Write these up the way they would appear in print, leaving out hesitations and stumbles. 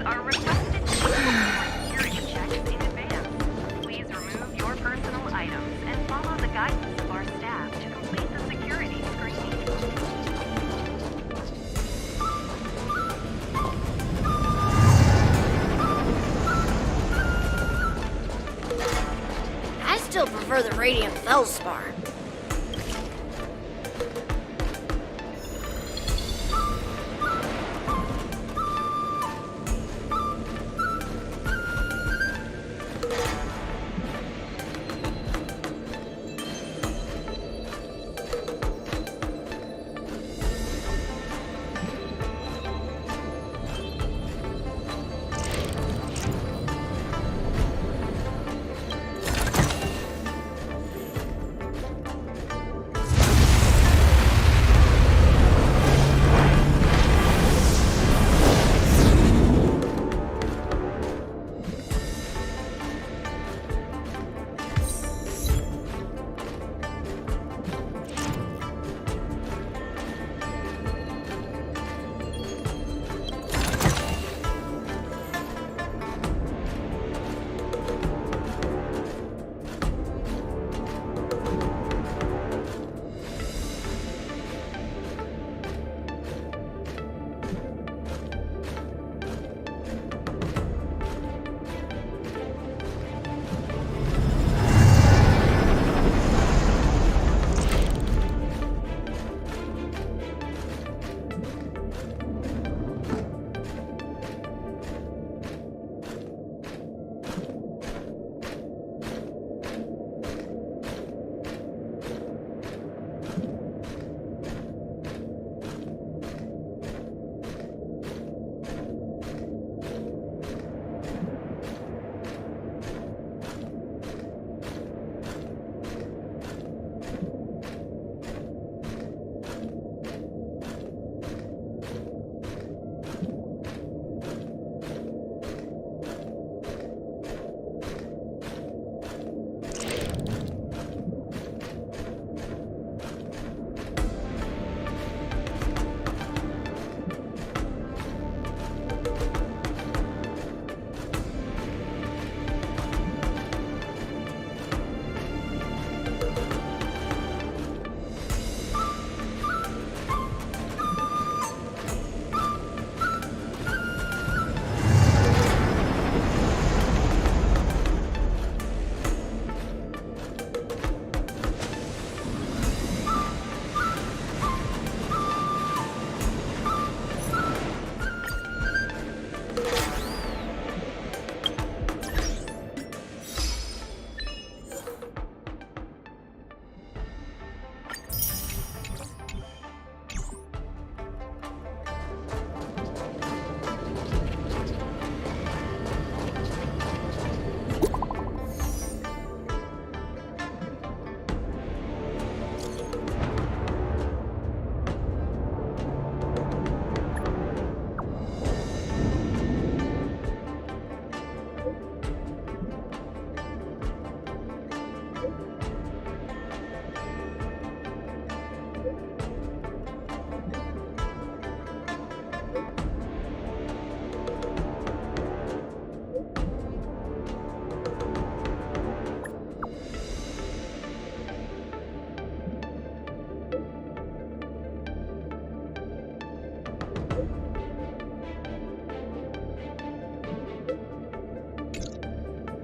Are requested to complete security checks in advance. Please remove your personal items and follow the guidance of our staff to complete the security screening. I still prefer the radiant feldspar.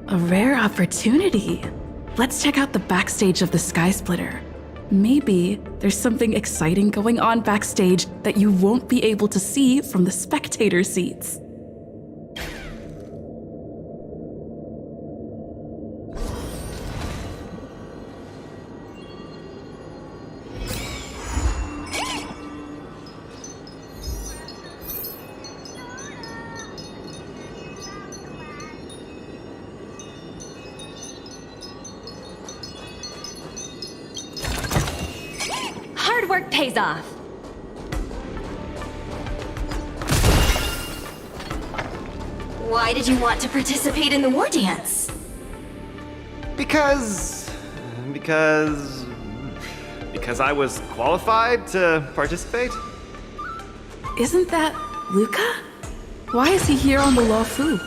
A rare opportunity. Let's check out the backstage of the Sky Splitter. Maybe there's something exciting going on backstage that you won't be able to see from the spectator seats. work pays off. Why did you want to participate in the war dance? Because I was qualified to participate? Isn't that Luca? Why is he here on the Law Fu?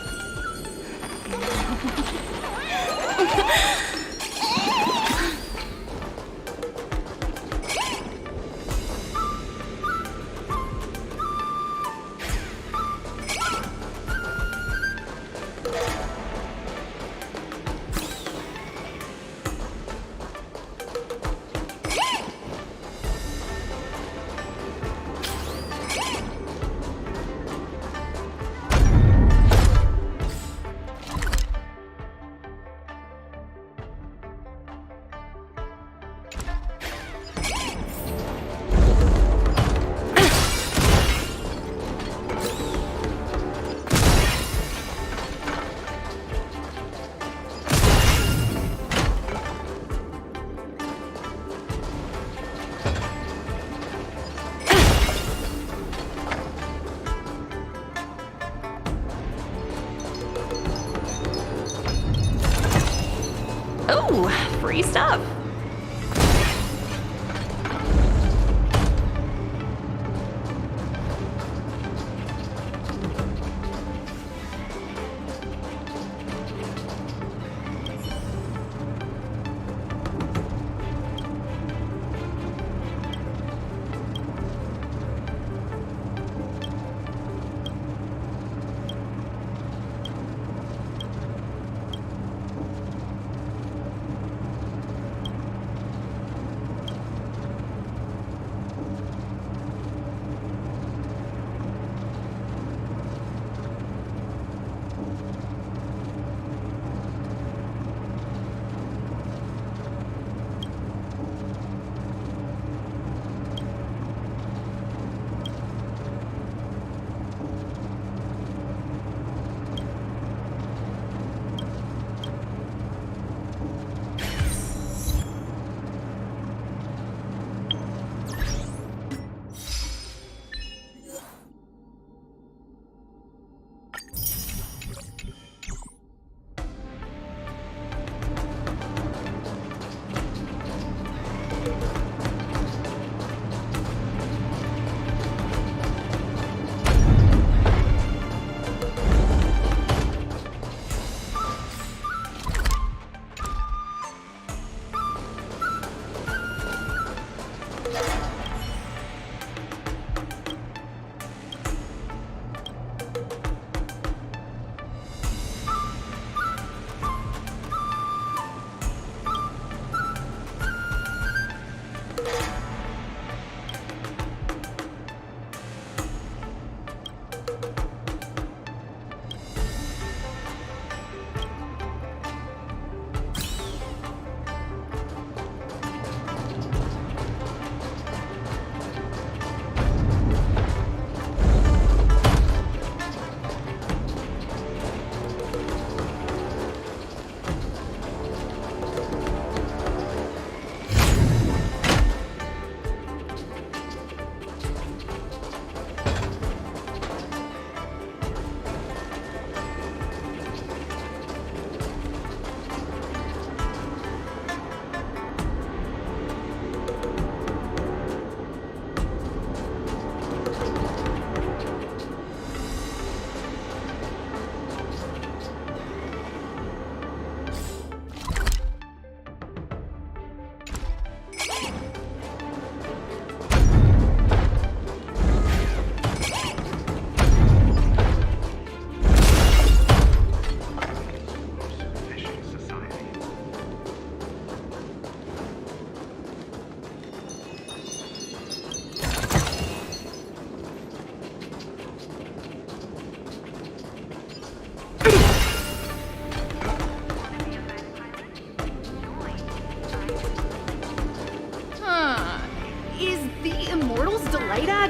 Ooh, free stuff.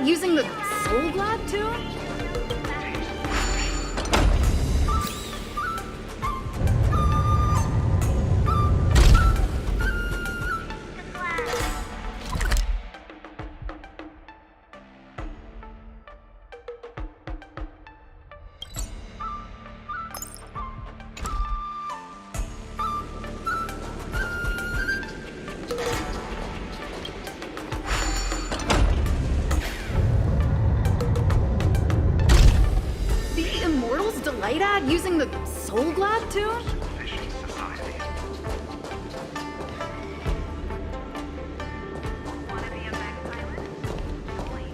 using the soul glad too? that using the soul glad too? Want to be a back pilot? Only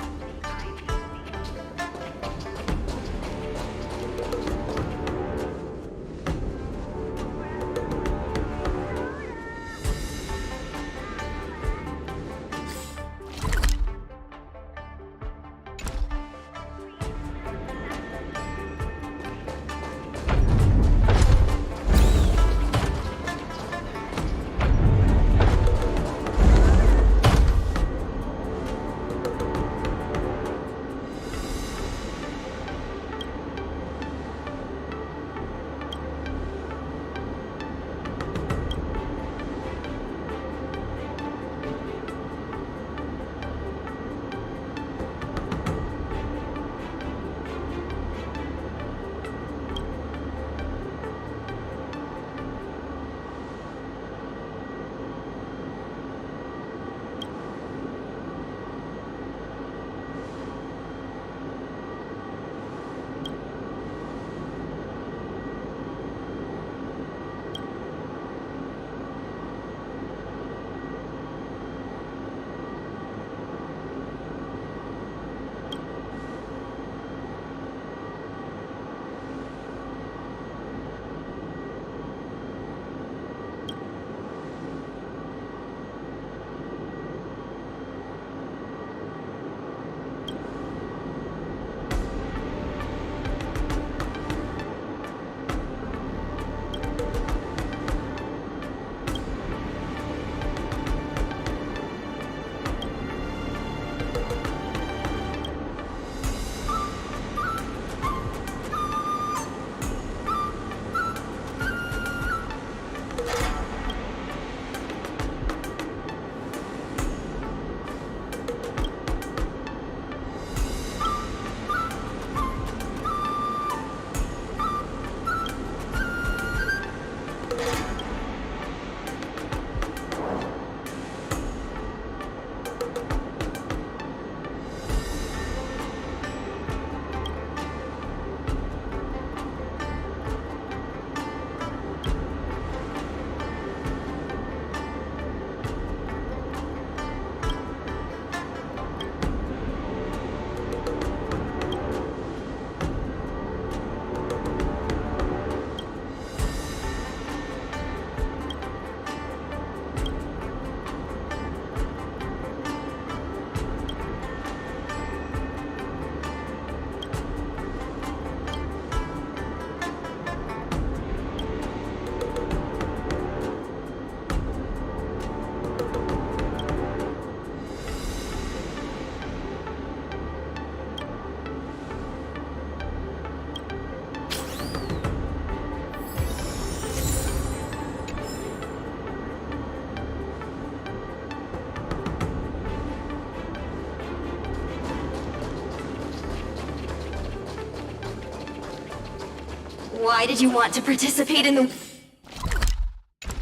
Why did you want to participate in the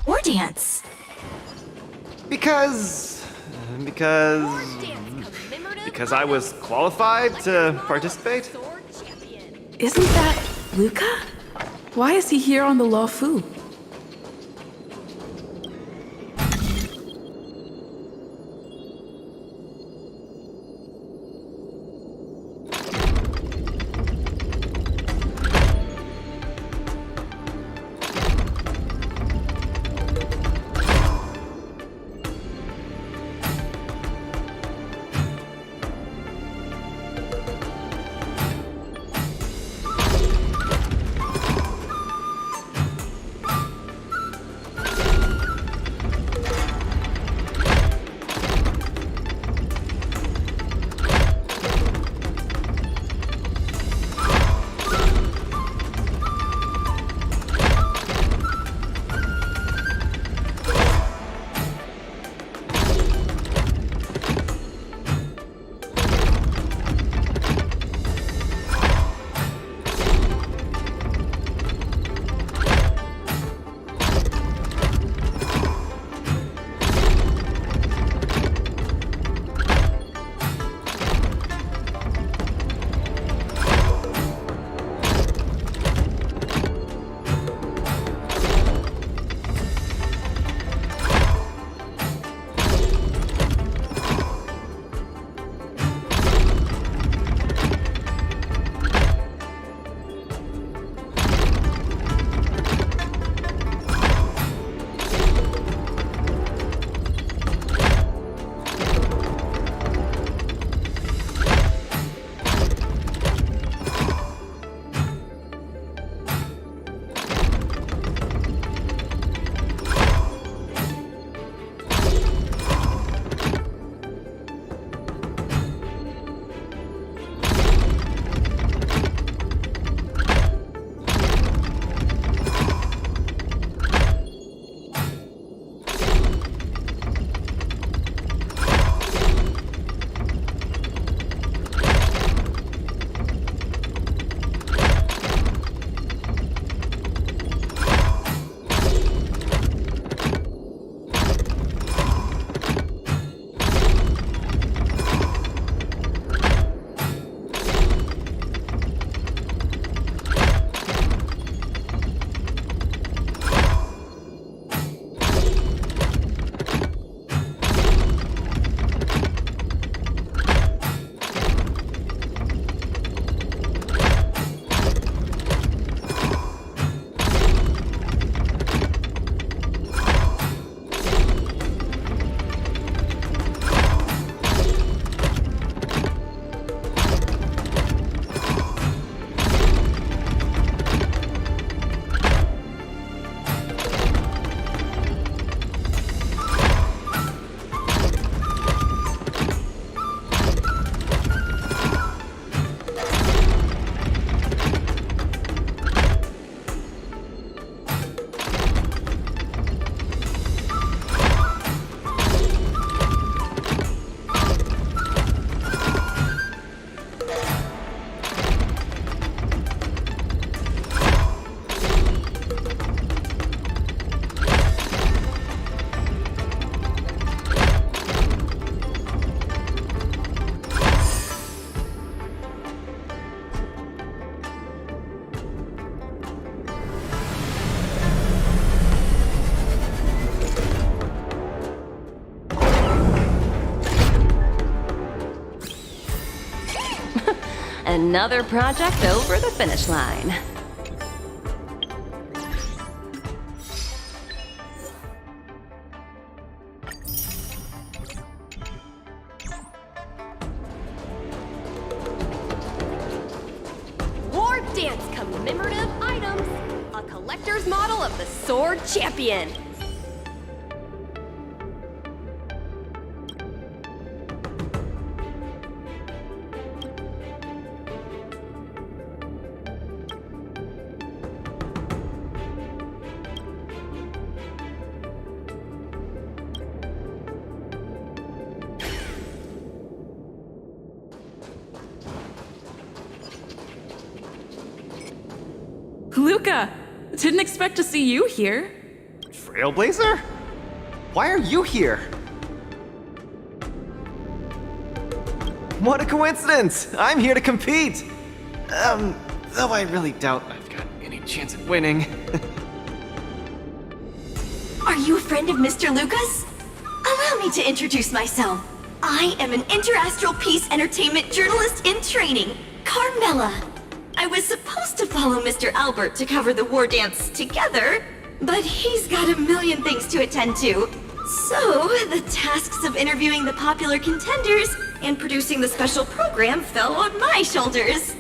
war dance? Because I was qualified to participate. Isn't that Luca? Why is he here on the Law Fu? Another project over the finish line. War Dance commemorative items. A collector's model of the Sword Champion. Luca! Didn't expect to see you here. Trailblazer? Why are you here? What a coincidence! I'm here to compete! Though I really doubt I've got any chance of winning. Are you a friend of Mr. Lucas? Allow me to introduce myself. I am an interastral peace entertainment journalist in training, Carmela. I was supposed to follow Mr. Albert to cover the war dance together, but he's got a million things to attend to. So, the tasks of interviewing the popular contenders and producing the special program fell on my shoulders.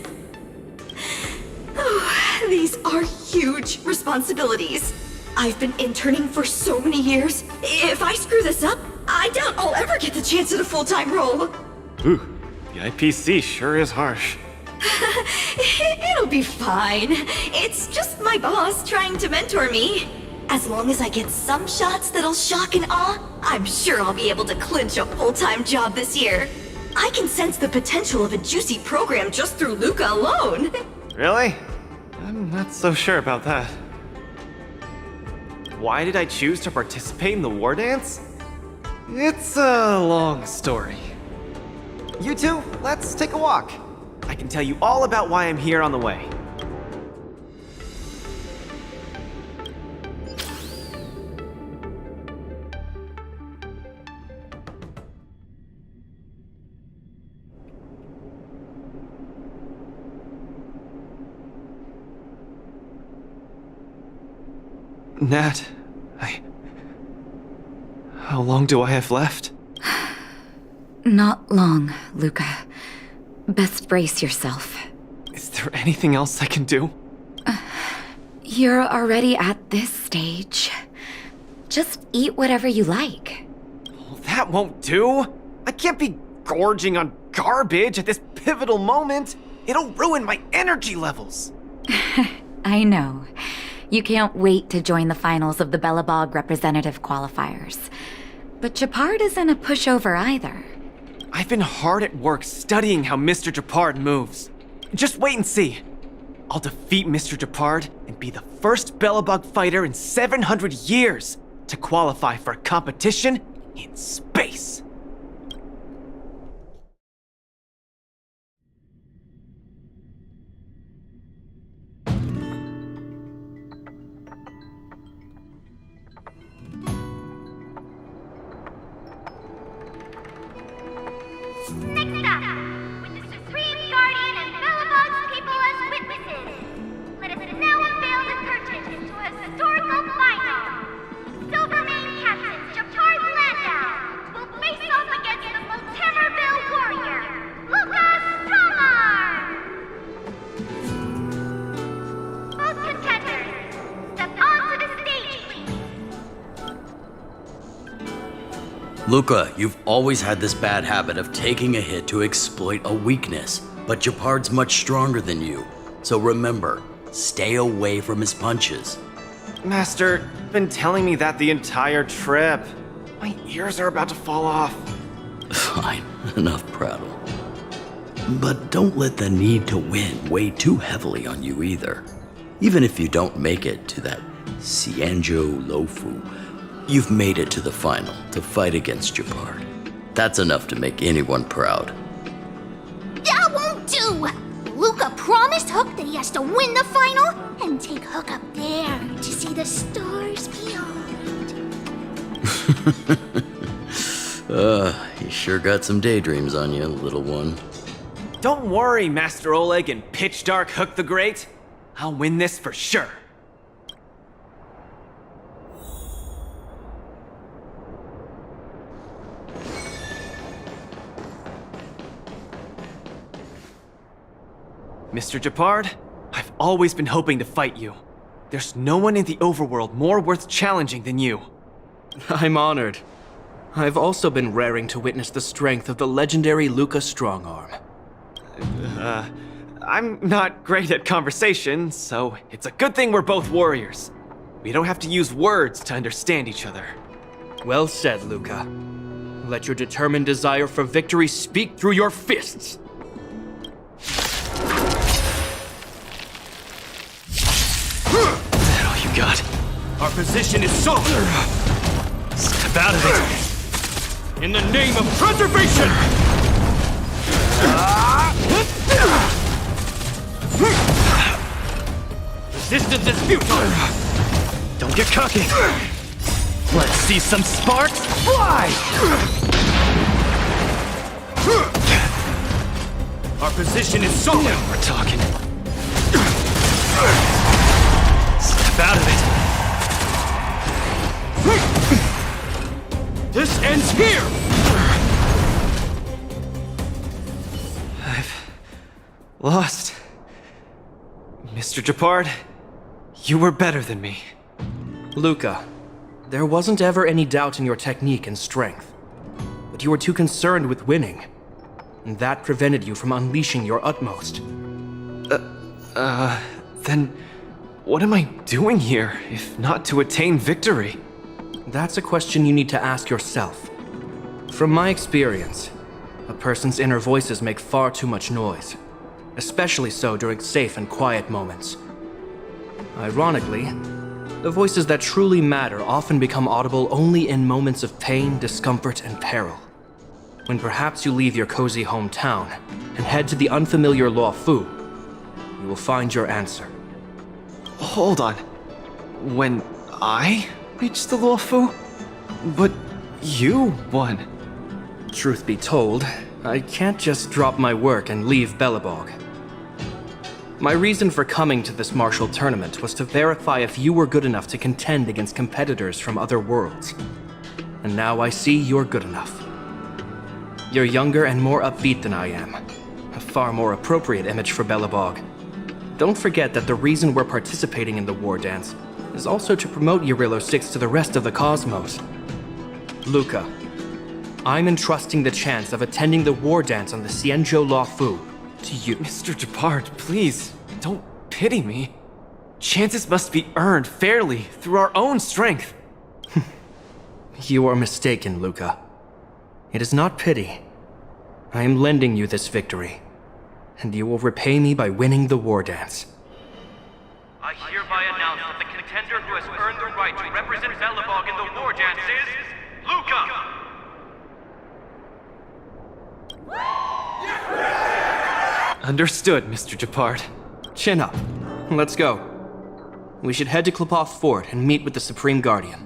Oh, these are huge responsibilities. I've been interning for so many years. If I screw this up, I doubt I'll ever get the chance at a full-time role. Ooh, the IPC sure is harsh. It'll be fine. It's just my boss trying to mentor me. As long as I get some shots that'll shock and awe, I'm sure I'll be able to clinch a full-time job this year. I can sense the potential of a juicy program just through Luca alone. Really? I'm not so sure about that. Why did I choose to participate in the war dance? It's a long story. You two, let's take a walk. I can tell you all about why I'm here on the way. Nat, how long do I have left? Not long, Luca. Best brace yourself. Is there anything else I can do? You're already at this stage. Just eat whatever you like. Well, that won't do. I can't be gorging on garbage at this pivotal moment. It'll ruin my energy levels. I know. You can't wait to join the finals of the Bellabog representative qualifiers. But Japard isn't a pushover either. I've been hard at work studying how Mr. Japard moves. Just wait and see. I'll defeat Mr. Japard and be the first Bellabug fighter in 700 years to qualify for a competition in space. Next up, with the Supreme Guardian and Bellabog's people as witnesses, let us now unveil the curtain to a historical final. Silvermane Captain Japard Landau will face off against the Multimerville warrior, Lucas Stromar! Both contenders, step onto the stage, please. Luca, you've always had this bad habit of taking a hit to exploit a weakness, but Japard's much stronger than you. So remember, stay away from his punches. Master, you've been telling me that the entire trip. My ears are about to fall off. Fine, enough prattle. But don't let the need to win weigh too heavily on you either. Even if you don't make it to that Cianjo Lofu, you've made it to the final to fight against Japard. That's enough to make anyone proud. That won't do! Luca promised Hook that he has to win the final and take Hook up there to see the stars beyond. You sure got some daydreams on you, little one. Don't worry, Master Oleg and Pitch Dark Hook the Great. I'll win this for sure. Mr. Gepard, I've always been hoping to fight you. There's no one in the overworld more worth challenging than you. I'm honored. I've also been raring to witness the strength of the legendary Luca Strongarm. I'm not great at conversation, so it's a good thing we're both warriors. We don't have to use words to understand each other. Well said, Luca. Let your determined desire for victory speak through your fists. Is that all you got? Our position is solid. Step out of it. In the name of preservation! Resistance is futile! Don't get cocky. Let's see some sparks fly! Our position is solid! Now we're talking. Step out of it. This ends here! I've lost. Mr. Gepard, you were better than me. Luca, there wasn't ever any doubt in your technique and strength. But you were too concerned with winning. And that prevented you from unleashing your utmost. Then what am I doing here, if not to attain victory? That's a question you need to ask yourself. From my experience, a person's inner voices make far too much noise, especially so during safe and quiet moments. Ironically, the voices that truly matter often become audible only in moments of pain, discomfort, and peril. When perhaps you leave your cozy hometown and head to the unfamiliar Luofu, you will find your answer. Hold on. When I reached the Luofu? But you won. Truth be told, I can't just drop my work and leave Belobog. My reason for coming to this martial tournament was to verify if you were good enough to contend against competitors from other worlds. And now I see you're good enough. You're younger and more upbeat than I am. A far more appropriate image for Belobog. Don't forget that the reason we're participating in the war dance is also to promote Eurillo 6 to the rest of the cosmos. Luca, I'm entrusting the chance of attending the war dance on the Xianzhou Luofu to you. Mr. Gepard, please, don't pity me. Chances must be earned fairly through our own strength. You are mistaken, Luca. It is not pity. I am lending you this victory, and you will repay me by winning the war dance. I hereby announce that the contender who has earned the right to represent Belobog in the war dance is Luca! Understood, Mr. Gepard. Chin up. Let's go. We should head to Klopov Fort and meet with the Supreme Guardian.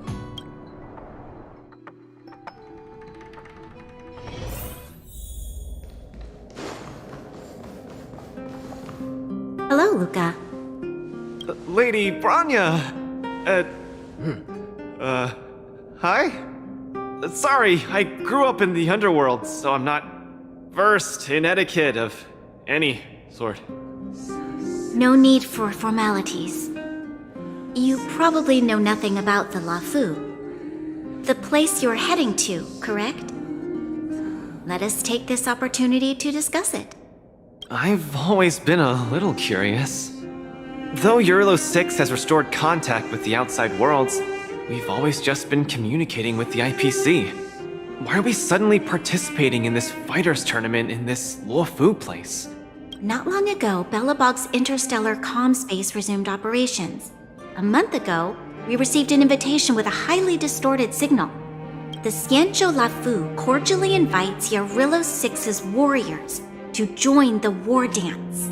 Hello, Luca. Lady Branya! Hi? Sorry, I grew up in the underworld, so I'm not versed in etiquette of any sort. No need for formalities. You probably know nothing about the Luofu. The place you're heading to, correct? Let us take this opportunity to discuss it. I've always been a little curious. Though Eurillo 6 has restored contact with the outside worlds, we've always just been communicating with the IPC. Why are we suddenly participating in this fighters tournament in this Luofu place? Not long ago, Belobog's interstellar comm space resumed operations. A month ago, we received an invitation with a highly distorted signal. The Xianzhou Luofu cordially invites Eurillo 6's warriors to join the war dance.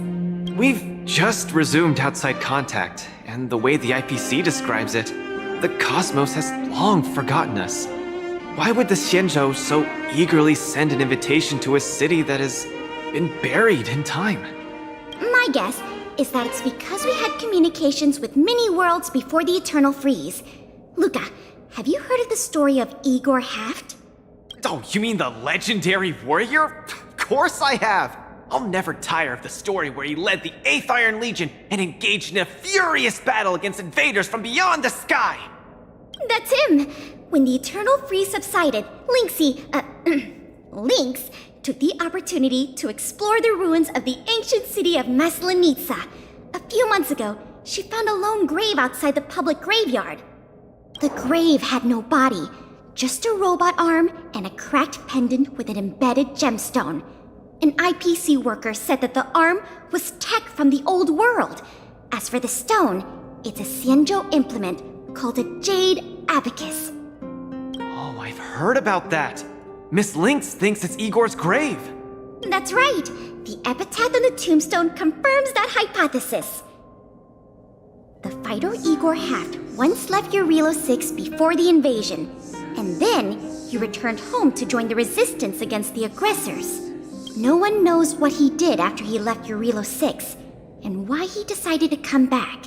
We've just resumed outside contact, and the way the IPC describes it, the cosmos has long forgotten us. Why would the Xianzhou so eagerly send an invitation to a city that is been buried in time. My guess is that it's because we had communications with many worlds before the Eternal Freeze. Luca, have you heard of the story of Igor Haft? Oh, you mean the legendary warrior? Of course I have! I'll never tire of the story where he led the 8th Iron Legion and engaged in a furious battle against invaders from beyond the sky! That's him! When the Eternal Freeze subsided, Lynx took the opportunity to explore the ruins of the ancient city of Maslenitsa. A few months ago, she found a lone grave outside the public graveyard. The grave had no body, just a robot arm and a cracked pendant with an embedded gemstone. An IPC worker said that the arm was tech from the old world. As for the stone, it's a Xianzhou implement called a Jade Abacus. Oh, I've heard about that. Miss Lynx thinks it's Igor's grave. That's right. The epitaph on the tombstone confirms that hypothesis. The fighter Igor Haft once left Eurilo 6 before the invasion, and then he returned home to join the resistance against the aggressors. No one knows what he did after he left Eurilo 6, and why he decided to come back.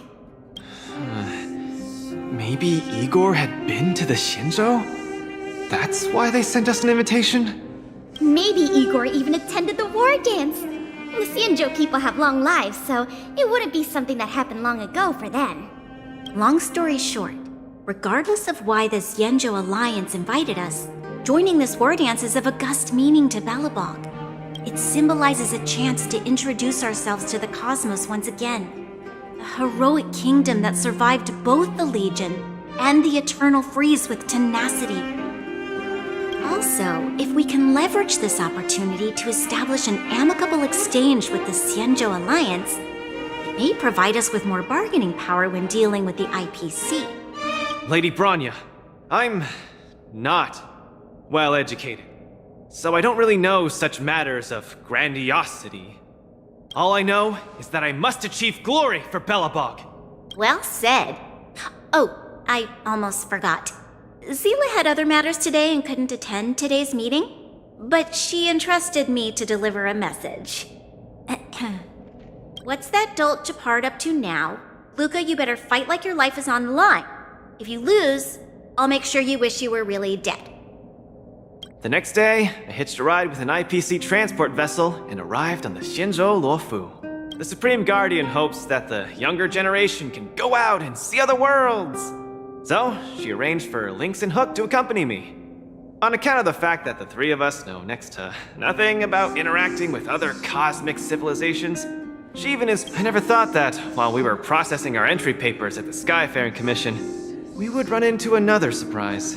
Maybe Igor had been to the Xianzhou? That's why they sent us an invitation? Maybe Igor even attended the war dance. The Xianzhou people have long lives, so it wouldn't be something that happened long ago for them. Long story short, regardless of why the Xianzhou Alliance invited us, joining this war dance is of august meaning to Belobog. It symbolizes a chance to introduce ourselves to the cosmos once again. A heroic kingdom that survived both the Legion and the Eternal Freeze with tenacity. Also, if we can leverage this opportunity to establish an amicable exchange with the Xianzhou Alliance, it may provide us with more bargaining power when dealing with the IPC. Lady Bronya, I'm not well educated, so I don't really know such matters of grandiosity. All I know is that I must achieve glory for Belobog. Well said. Oh, I almost forgot. Zila had other matters today and couldn't attend today's meeting, but she entrusted me to deliver a message. What's that dolt Japard up to now? Luca, you better fight like your life is on the line. If you lose, I'll make sure you wish you were really dead. The next day, I hitched a ride with an IPC transport vessel and arrived on the Xianzhou Luofu. The Supreme Guardian hopes that the younger generation can go out and see other worlds. So, she arranged for Lynx and Hook to accompany me. On account of the fact that the three of us know next to nothing about interacting with other cosmic civilizations, she even is. I never thought that while we were processing our entry papers at the Skyfaring Commission, we would run into another surprise.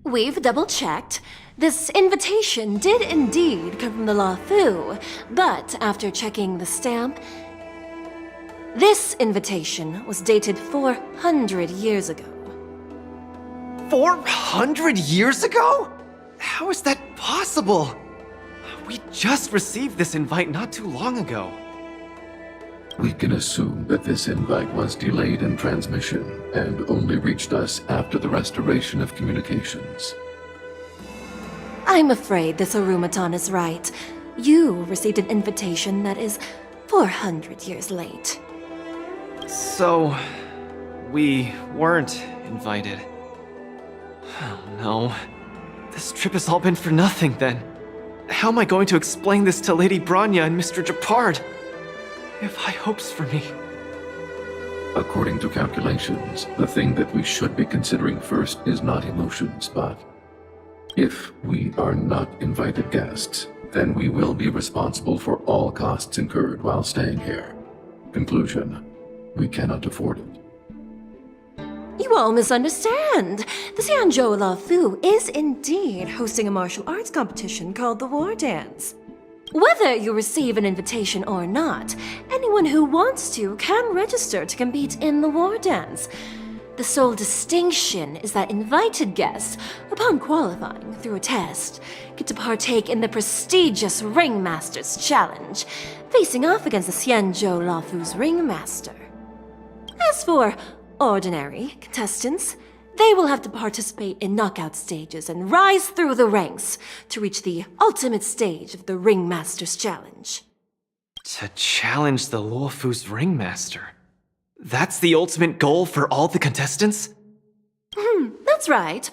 We've double-checked. This invitation did indeed come from the Luofu, but after checking the stamp, this invitation was dated 400 years ago. 400 years ago? How is that possible? We just received this invite not too long ago. We can assume that this invite was delayed in transmission and only reached us after the restoration of communications. I'm afraid this Arumaton is right. You received an invitation that is 400 years late. So, we weren't invited. Oh no. This trip has all been for nothing then. How am I going to explain this to Lady Bronya and Mr. Japard? They have high hopes for me. According to calculations, the thing that we should be considering first is not emotions, but if we are not invited guests, then we will be responsible for all costs incurred while staying here. Conclusion, we cannot afford it. You all misunderstand. The Xianzhou Luofu is indeed hosting a martial arts competition called the War Dance. Whether you receive an invitation or not, anyone who wants to can register to compete in the War Dance. The sole distinction is that invited guests, upon qualifying through a test, get to partake in the prestigious Ringmaster's Challenge, facing off against the Xianzhou Luofu's Ringmaster. As for ordinary contestants, They will have to participate in knockout stages and rise through the ranks to reach the ultimate stage of the Ringmaster's Challenge. To challenge the Luofu's Ringmaster? That's the ultimate goal for all the contestants? That's right.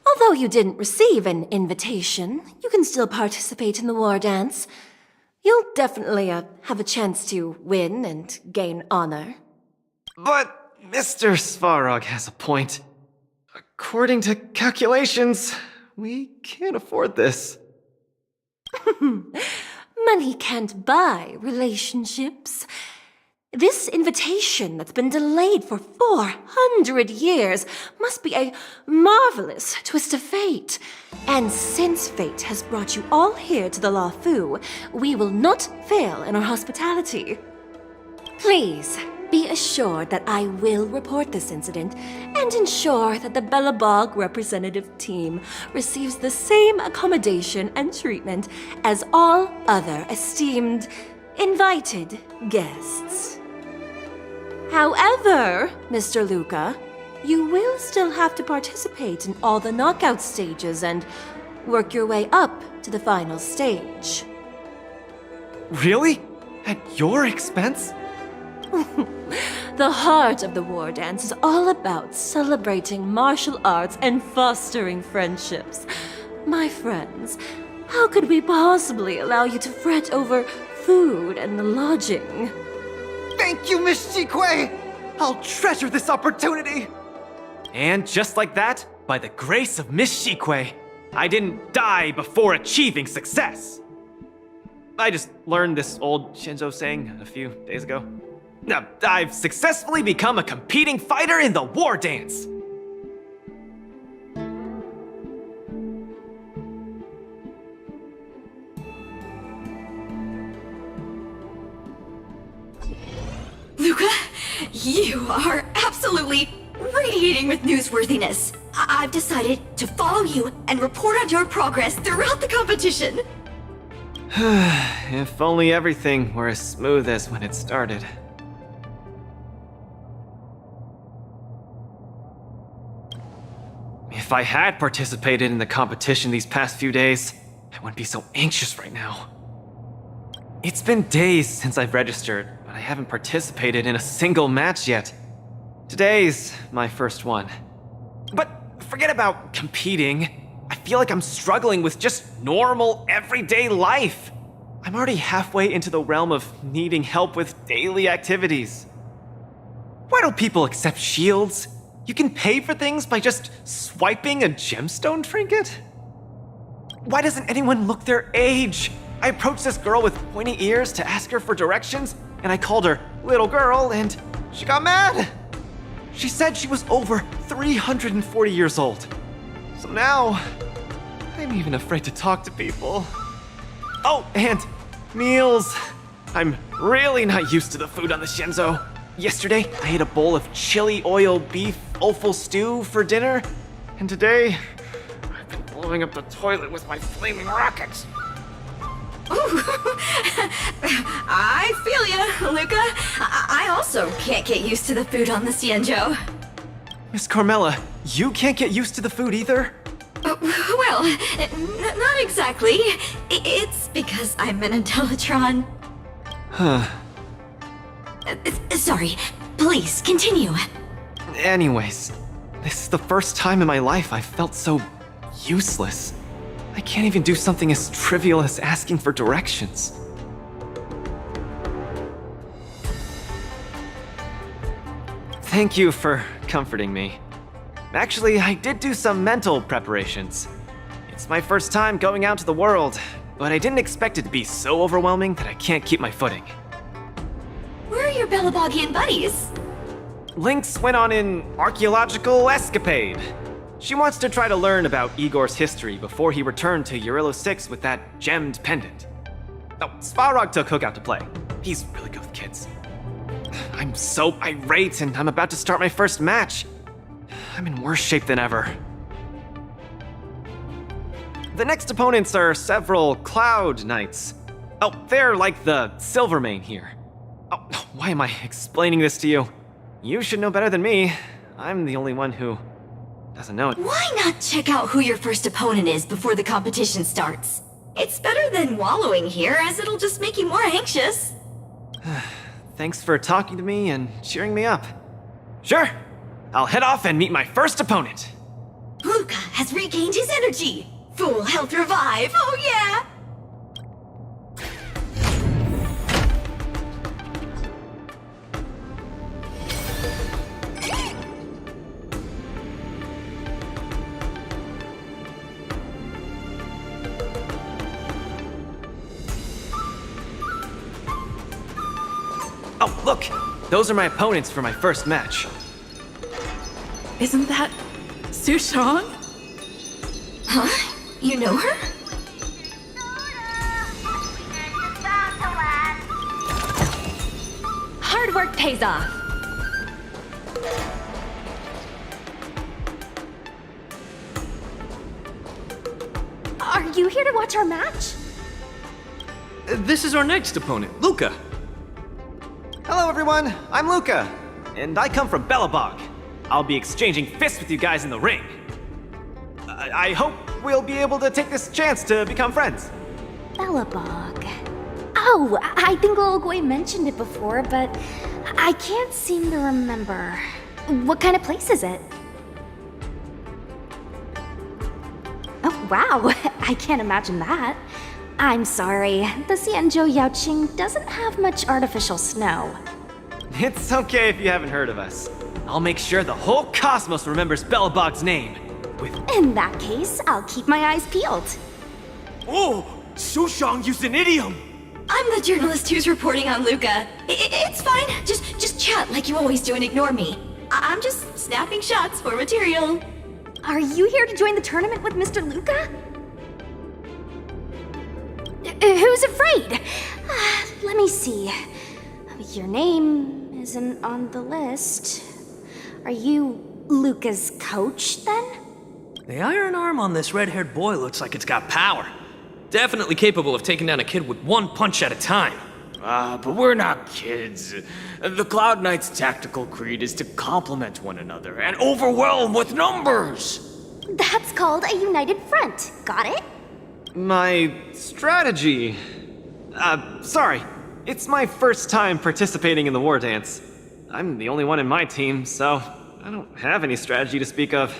Although you didn't receive an invitation, you can still participate in the war dance. You'll definitely have a chance to win and gain honor. But Mr. Svarog has a point. According to calculations, we can't afford this. Money can't buy relationships. This invitation that's been delayed for 400 years must be a marvelous twist of fate. And since fate has brought you all here to the Luofu, we will not fail in our hospitality. Please, be assured that I will report this incident and ensure that the Belobog representative team receives the same accommodation and treatment as all other esteemed, invited guests. However, Mr. Luca, you will still have to participate in all the knockout stages and work your way up to the final stage. Really? At your expense? The heart of the war dance is all about celebrating martial arts and fostering friendships. My friends, how could we possibly allow you to fret over food and lodging? Thank you, Miss Shikue! I'll treasure this opportunity! And just like that, by the grace of Miss Shikue, I didn't die before achieving success! I just learned this old Shinzo saying a few days ago. Now, I've successfully become a competing fighter in the war dance! Luca, you are absolutely radiating with newsworthiness. I've decided to follow you and report on your progress throughout the competition. If only everything were as smooth as when it started. If I had participated in the competition these past few days, I wouldn't be so anxious right now. It's been days since I've registered, but I haven't participated in a single match yet. Today's my first one. But forget about competing. I feel like I'm struggling with just normal, everyday life. I'm already halfway into the realm of needing help with daily activities. Why don't people accept shields? You can pay for things by just swiping a gemstone trinket? Why doesn't anyone look their age? I approached this girl with pointy ears to ask her for directions, and I called her little girl, and she got mad. She said she was over 340 years old. So now, I'm even afraid to talk to people. Oh, and meals. I'm really not used to the food on the Shinzo. Yesterday, I ate a bowl of chili oil beef offal stew for dinner, and today, I've been blowing up the toilet with my flaming rockets. I feel ya, Luca. I also can't get used to the food on the Xianzhou. Miss Carmela, you can't get used to the food either? Well, not exactly. It's because I'm an Intellatron. Huh. Sorry, please continue. Anyways, this is the first time in my life I've felt so useless. I can't even do something as trivial as asking for directions. Thank you for comforting me. Actually, I did do some mental preparations. It's my first time going out to the world, but I didn't expect it to be so overwhelming that I can't keep my footing. Where are your Belabogian buddies? Lynx went on an archaeological escapade. She wants to try to learn about Igor's history before he returned to Urillo 6 with that gemmed pendant. Oh, Svarog took Hook out to play. He's really good with kids. I'm so irate and I'm about to start my first match. I'm in worse shape than ever. The next opponents are several Cloud Knights. Oh, they're like the Silvermane here. Oh, why am I explaining this to you? You should know better than me. I'm the only one who doesn't know it. Why not check out who your first opponent is before the competition starts? It's better than wallowing here, as it'll just make you more anxious. Thanks for talking to me and cheering me up. Sure, I'll head off and meet my first opponent. Luca has regained his energy. Full health revive, oh yeah! Oh, look! Those are my opponents for my first match. Isn't that Sushong? Huh? You know her? Hard work pays off. Are you here to watch our match? This is our next opponent, Luca. Hello everyone, I'm Luca, and I come from Belobog. I'll be exchanging fists with you guys in the ring. I hope we'll be able to take this chance to become friends. Belobog. Oh, I think Olgoi mentioned it before, but I can't seem to remember. What kind of place is it? Oh, wow. I can't imagine that. I'm sorry. The Xianzhou Yaoqing doesn't have much artificial snow. It's okay if you haven't heard of us. I'll make sure the whole cosmos remembers Belobog's name. In that case, I'll keep my eyes peeled. Oh, Sushong used an idiom! I'm the journalist who's reporting on Luca. It's fine. Just chat like you always do and ignore me. I'm just snapping shots for material. Are you here to join the tournament with Mr. Luca? Who's afraid? Let me see. Your name isn't on the list. Are you Luca's coach, then? The iron arm on this red-haired boy looks like it's got power. Definitely capable of taking down a kid with one punch at a time. But we're not kids. The Cloud Knight's tactical creed is to complement one another and overwhelm with numbers! That's called a united front. Got it? My strategy... sorry. It's my first time participating in the war dance. I'm the only one in my team, so I don't have any strategy to speak of.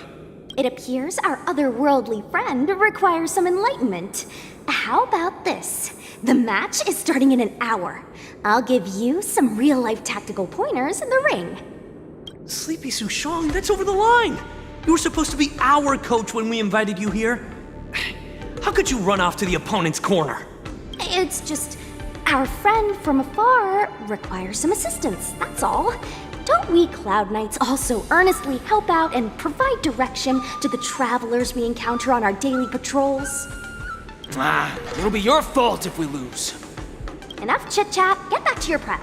It appears our otherworldly friend requires some enlightenment. How about this? The match is starting in an hour. I'll give you some real-life tactical pointers in the ring. Sleepy Sushong, that's over the line! You were supposed to be our coach when we invited you here. How could you run off to the opponent's corner? It's just... our friend from afar requires some assistance, that's all. Don't we Cloud Knights also earnestly help out and provide direction to the travelers we encounter on our daily patrols? It'll be your fault if we lose. Enough chit-chat, get back to your prep.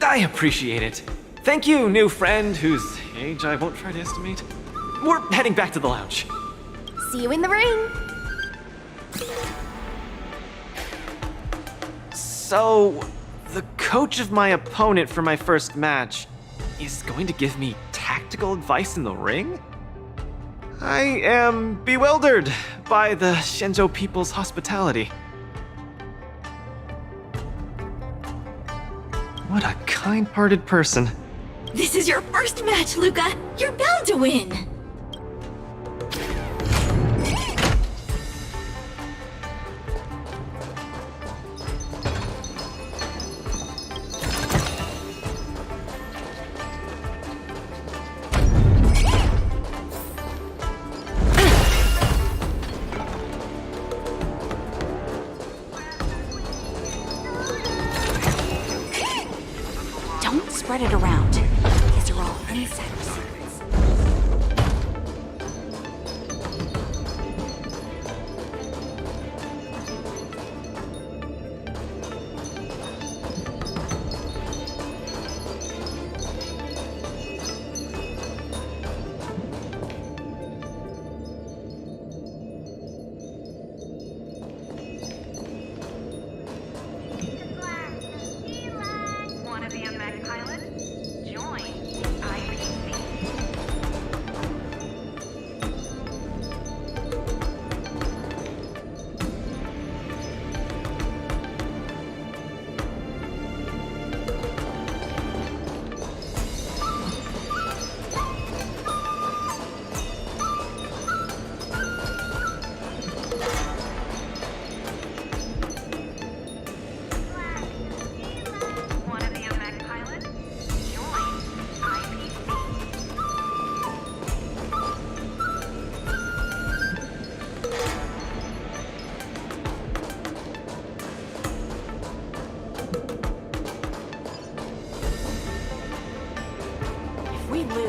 I appreciate it. Thank you, new friend, whose age I won't try to estimate. We're heading back to the lounge. See you in the ring. So, the coach of my opponent for my first match is going to give me tactical advice in the ring? I am bewildered by the Shenzhou people's hospitality. What a kind-hearted person. This is your first match, Luca. You're bound to win. Don't spread it around. These are all insider secrets. Want to be a mech pilot? Join the IPC.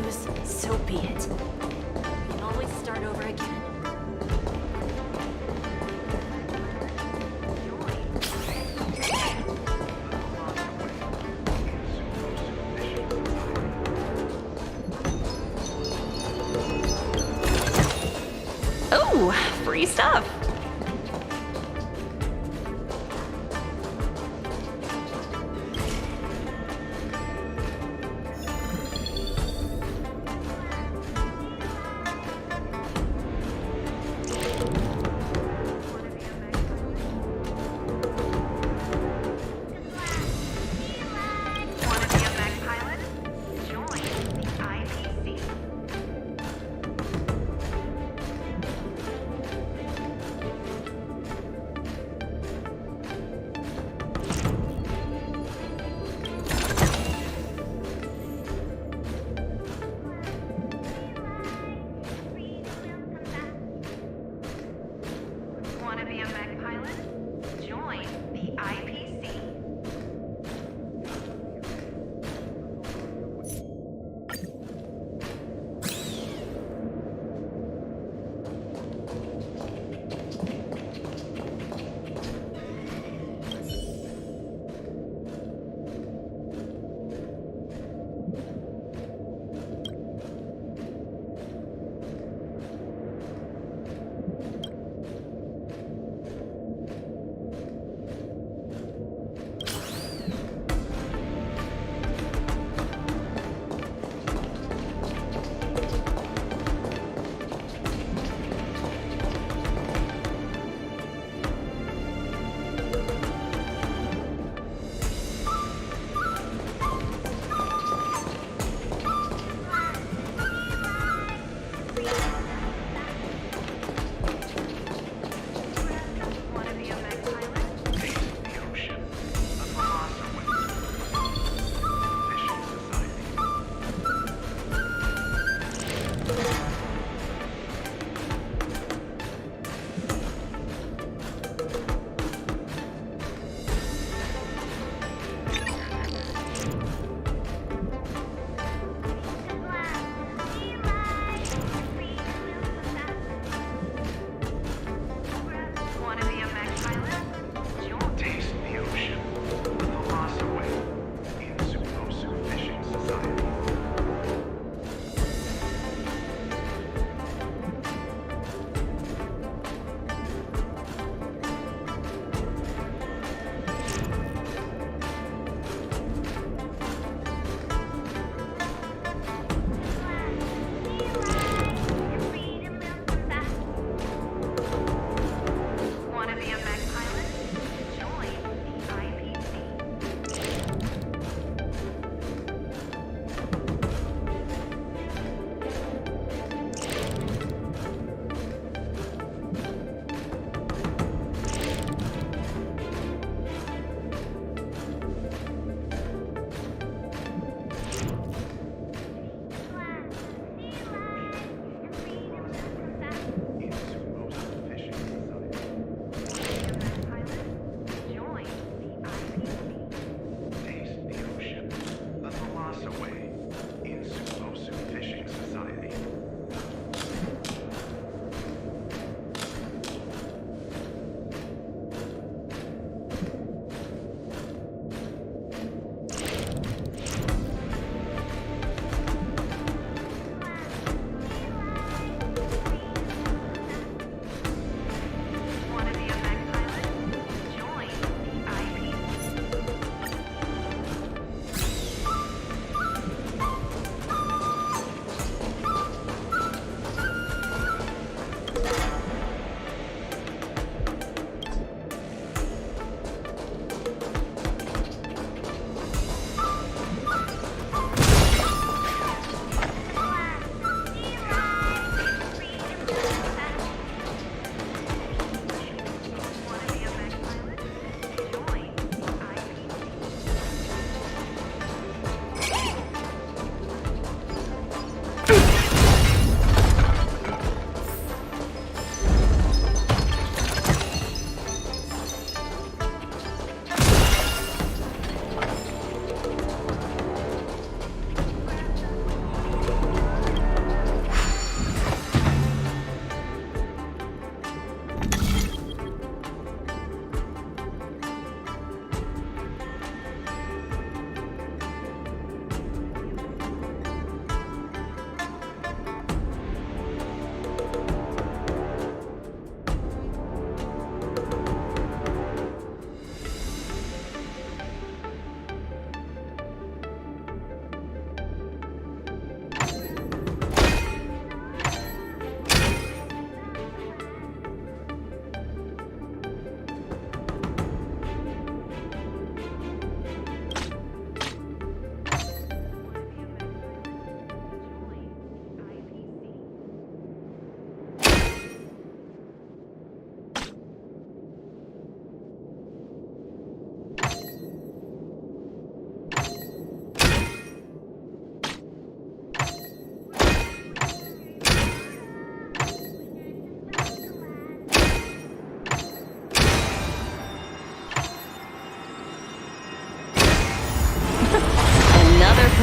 lose, so be it. We can always start over again. Oh, free stuff.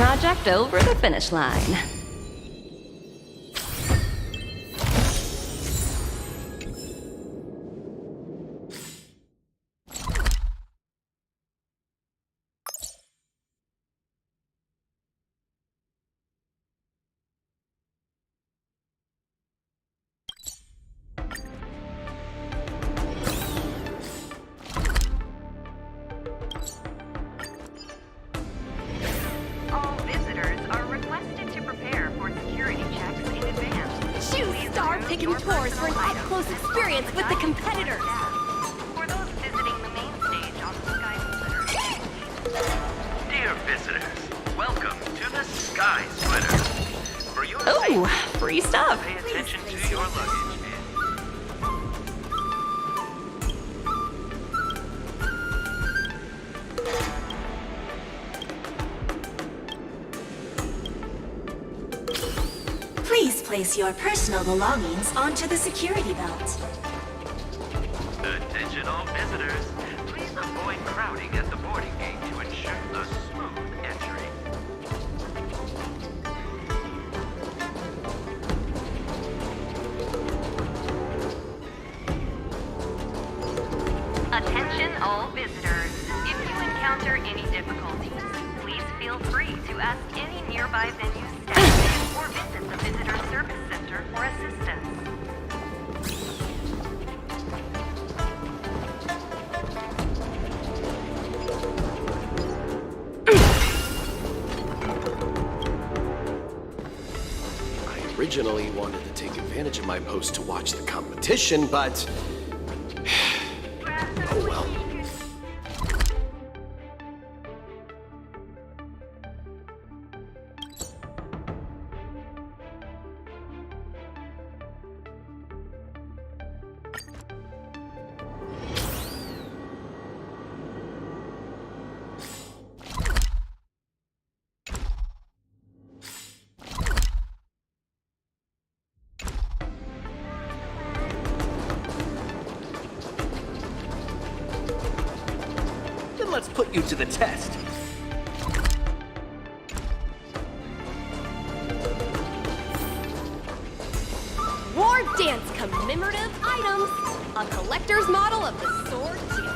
project over the finish line. All visitors are requested to prepare for security checks in advance. Choose star-picking tours for an up-close experience with the competitors. For those visiting the main stage on the Sky Splitter. Dear visitors, welcome to the Sky Splitter. For your Oh, safety, free stuff. pay attention to your luggage. Please place your personal belongings onto the security belt. Attention all visitors. Please avoid crowding at the boarding gate to ensure a smooth entry. Attention all visitors. If you encounter any difficulties, please feel free to ask any nearby venue staff or visit the Visitor Service Center for assistance. I originally wanted to take advantage of my post to watch the competition, but... oh well. Then let's put you to the test. War Dance commemorative items. A collector's model of the sword too.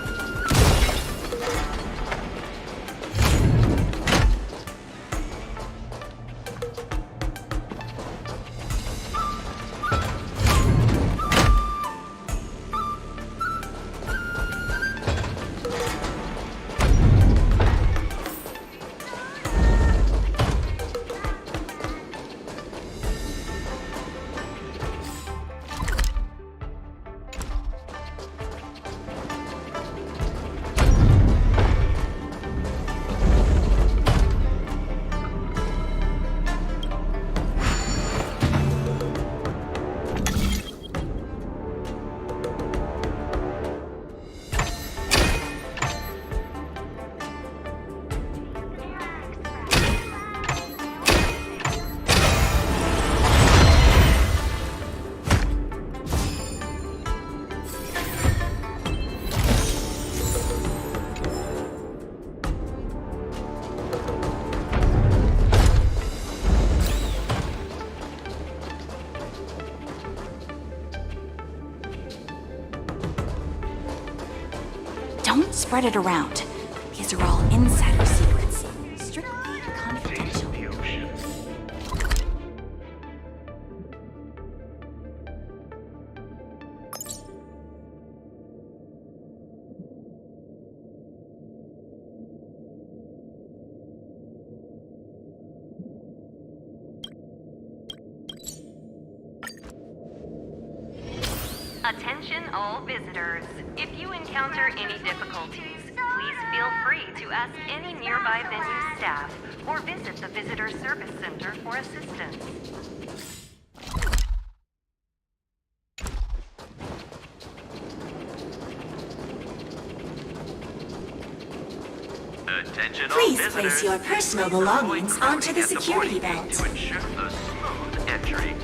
Don't spread it around. These are all insider secrets. Strictly confidential. Attention all visitors. If you encounter any difficulties, please feel free to ask any nearby venue staff or visit the Visitor Service Center for assistance. Attention all Please visitors. place your personal belongings onto the security belt. To ensure a smooth entry.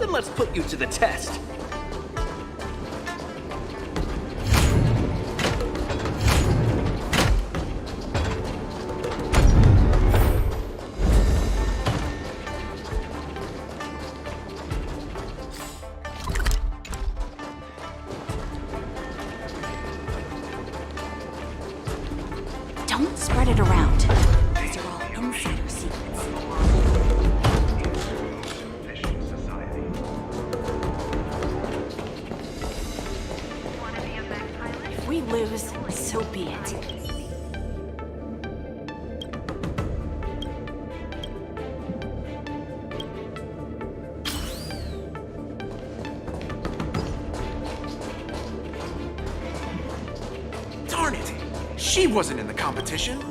Then let's put you to the test. spread it around. These are all insider secrets. If we lose, so be it. Darn it! She wasn't in the competition!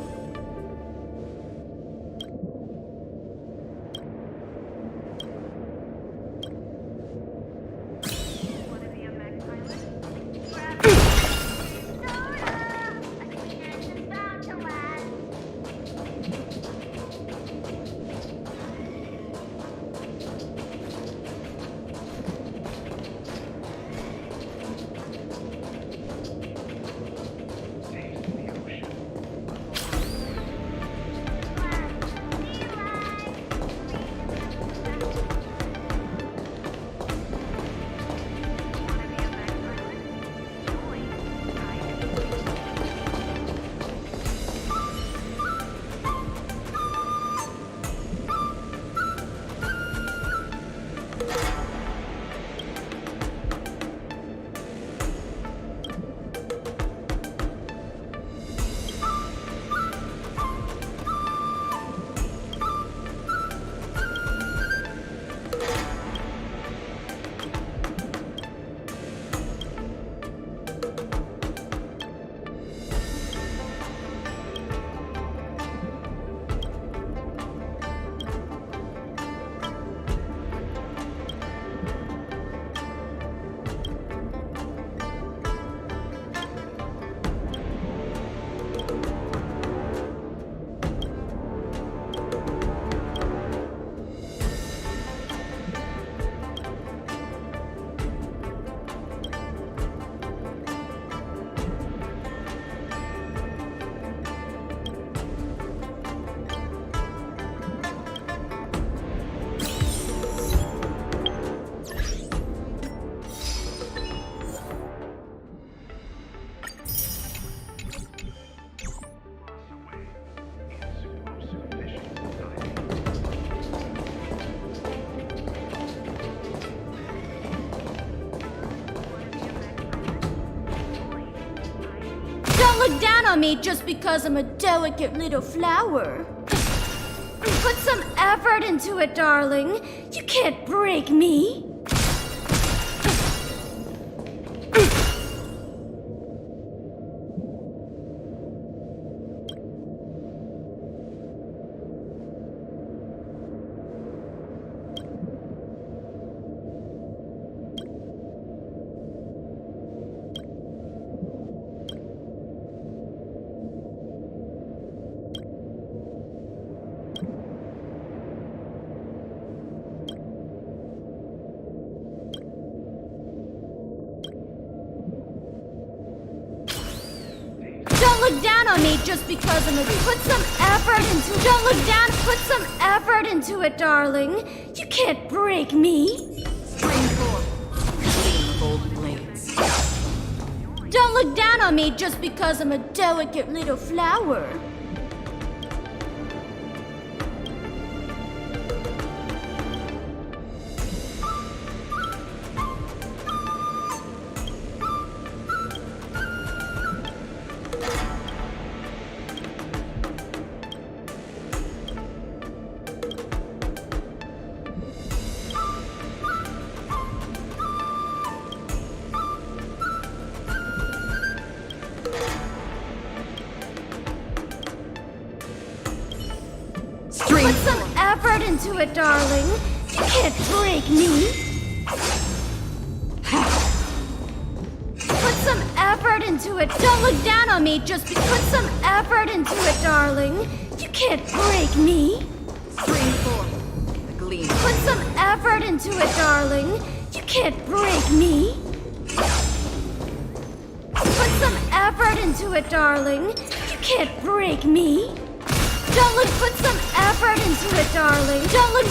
Don't look down on me just because I'm a delicate little flower. Put some effort into it, darling. You can't break me. Don't look down on me just because I'm a... Put some effort into... Don't look down. Put some effort into it, darling. You can't break me. String 4. Clean the golden blades. Don't look down on me just because I'm a delicate little flower. Put some effort into it, darling. You can't break me. Put some effort into it. Don't look down on me just because... Put some effort into it, darling. You can't break me. String 4. The gleam. Put some effort into it, darling. You can't break me. Put some effort into it, darling. You can't break me. Put some effort into it, darling. Don't look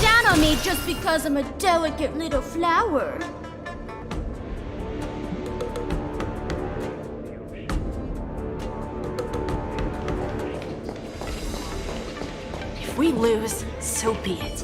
down on me just because I'm a delicate little flower. we lose, so be it.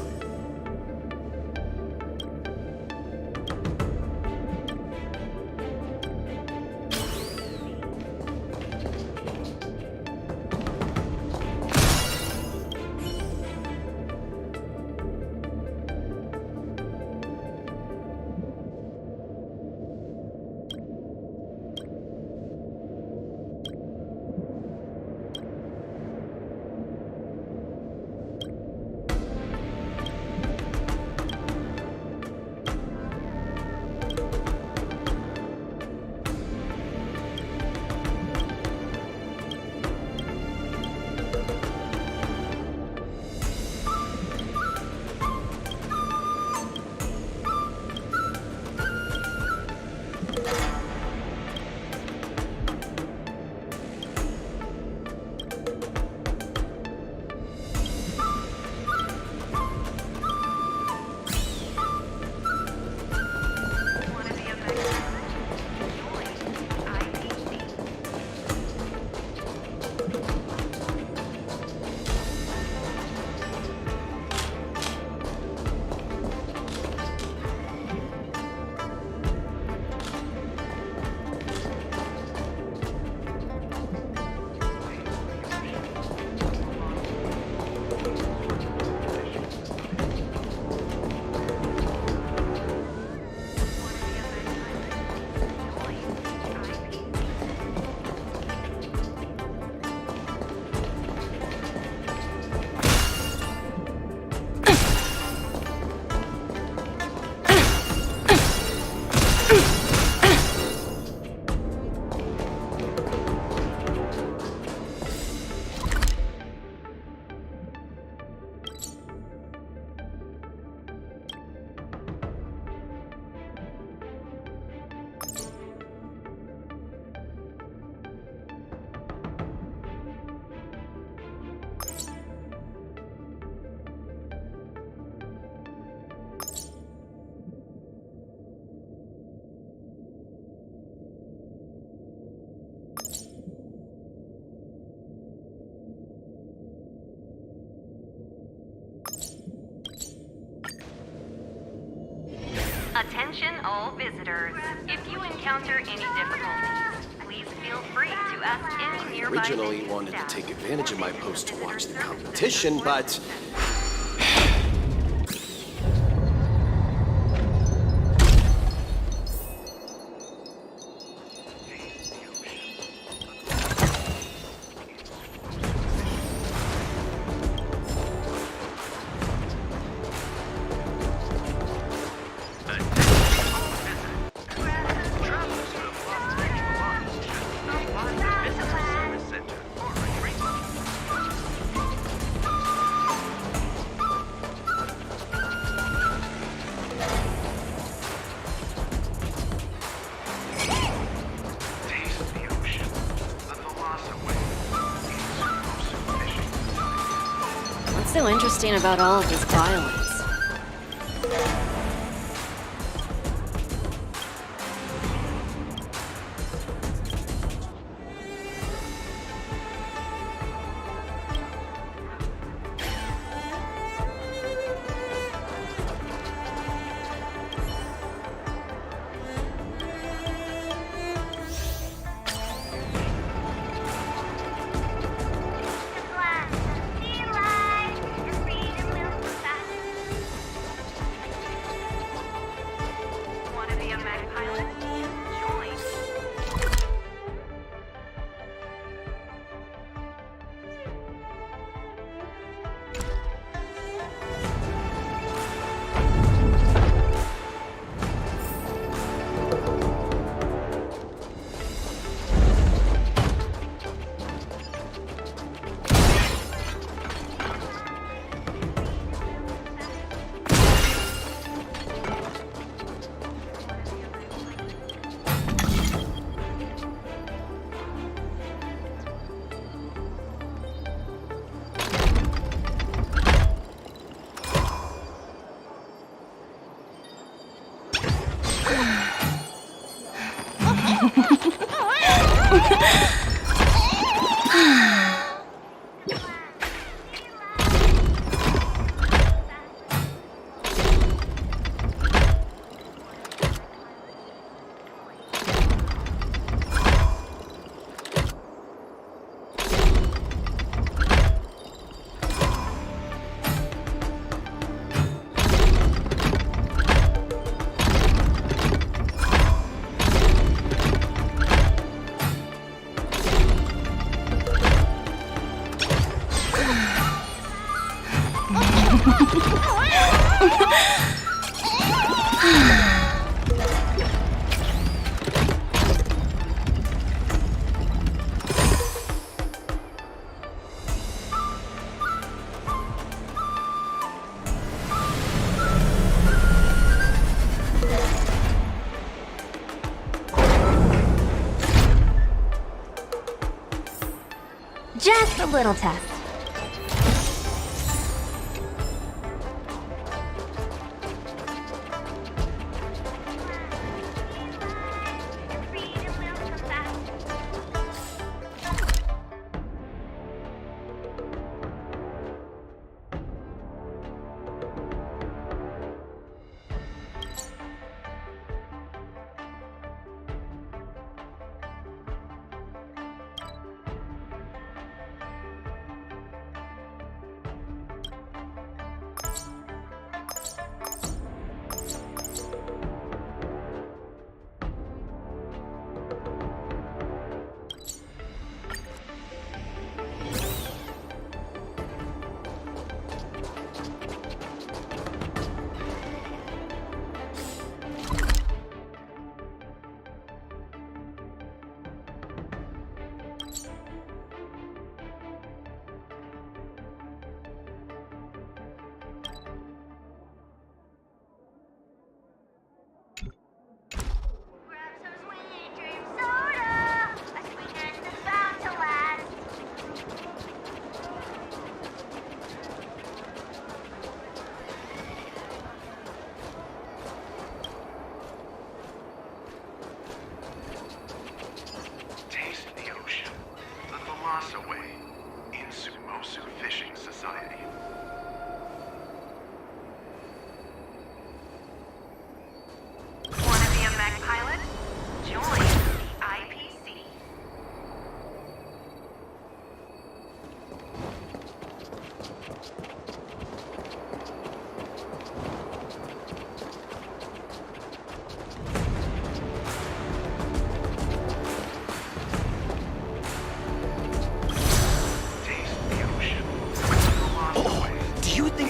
Attention all visitors. If you encounter any difficulties, please feel free to ask any nearby Originally venue wanted to staff. take advantage of my post to watch the competition, but What's so interesting about all of this violence? Just a little test.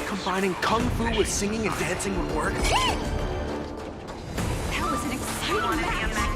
Combining kung fu with singing and dancing would work? That was an exciting match.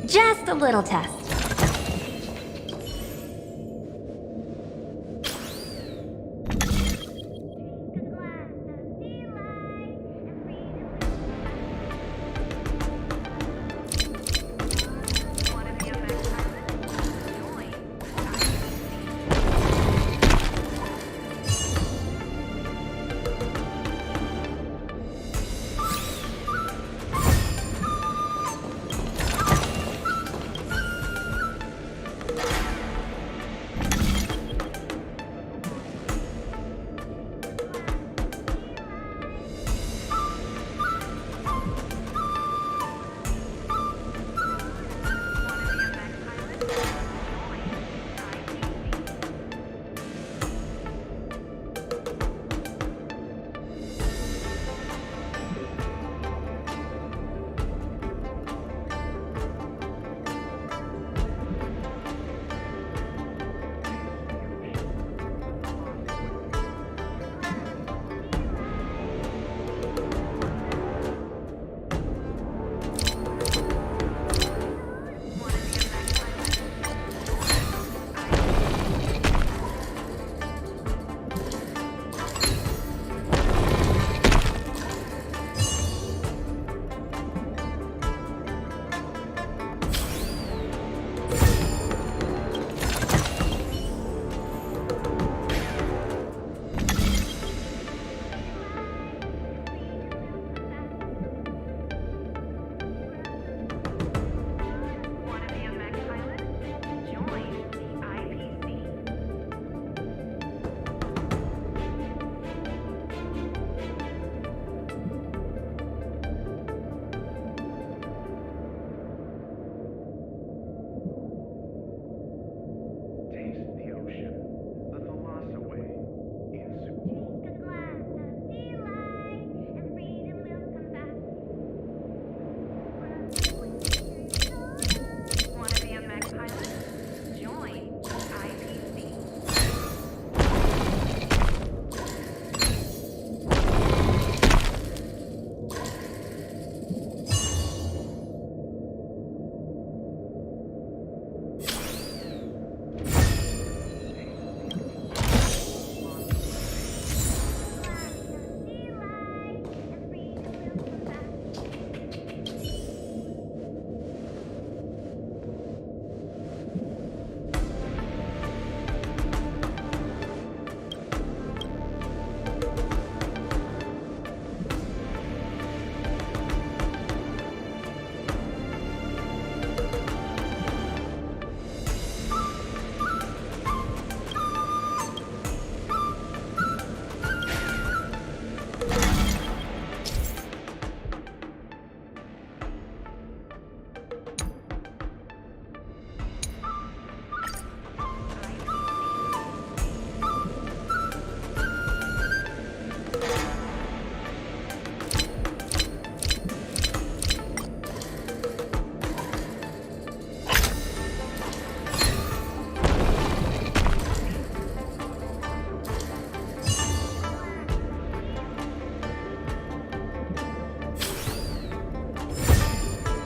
Just a little test.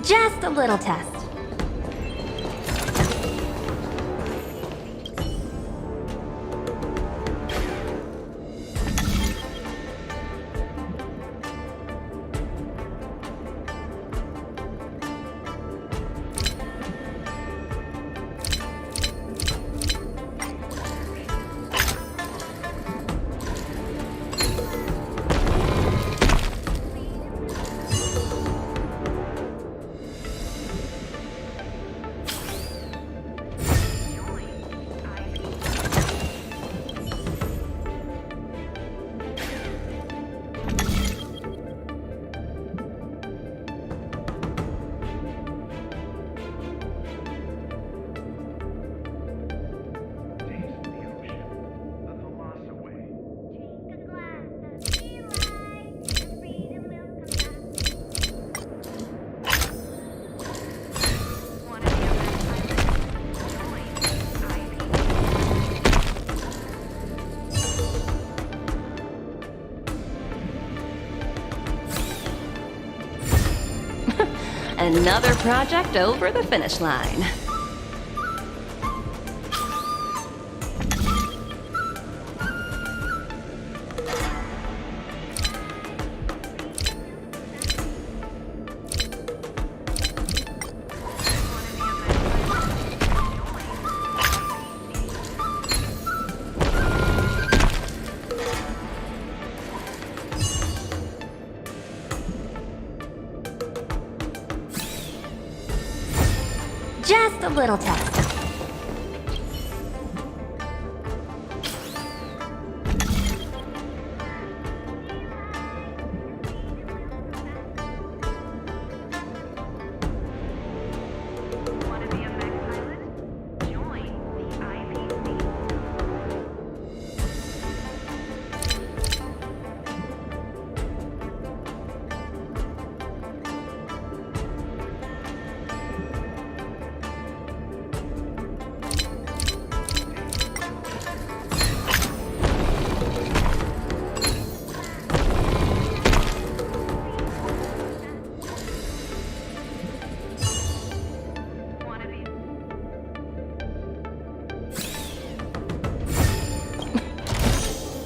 Just a little test. Another project over the finish line. Just a little test.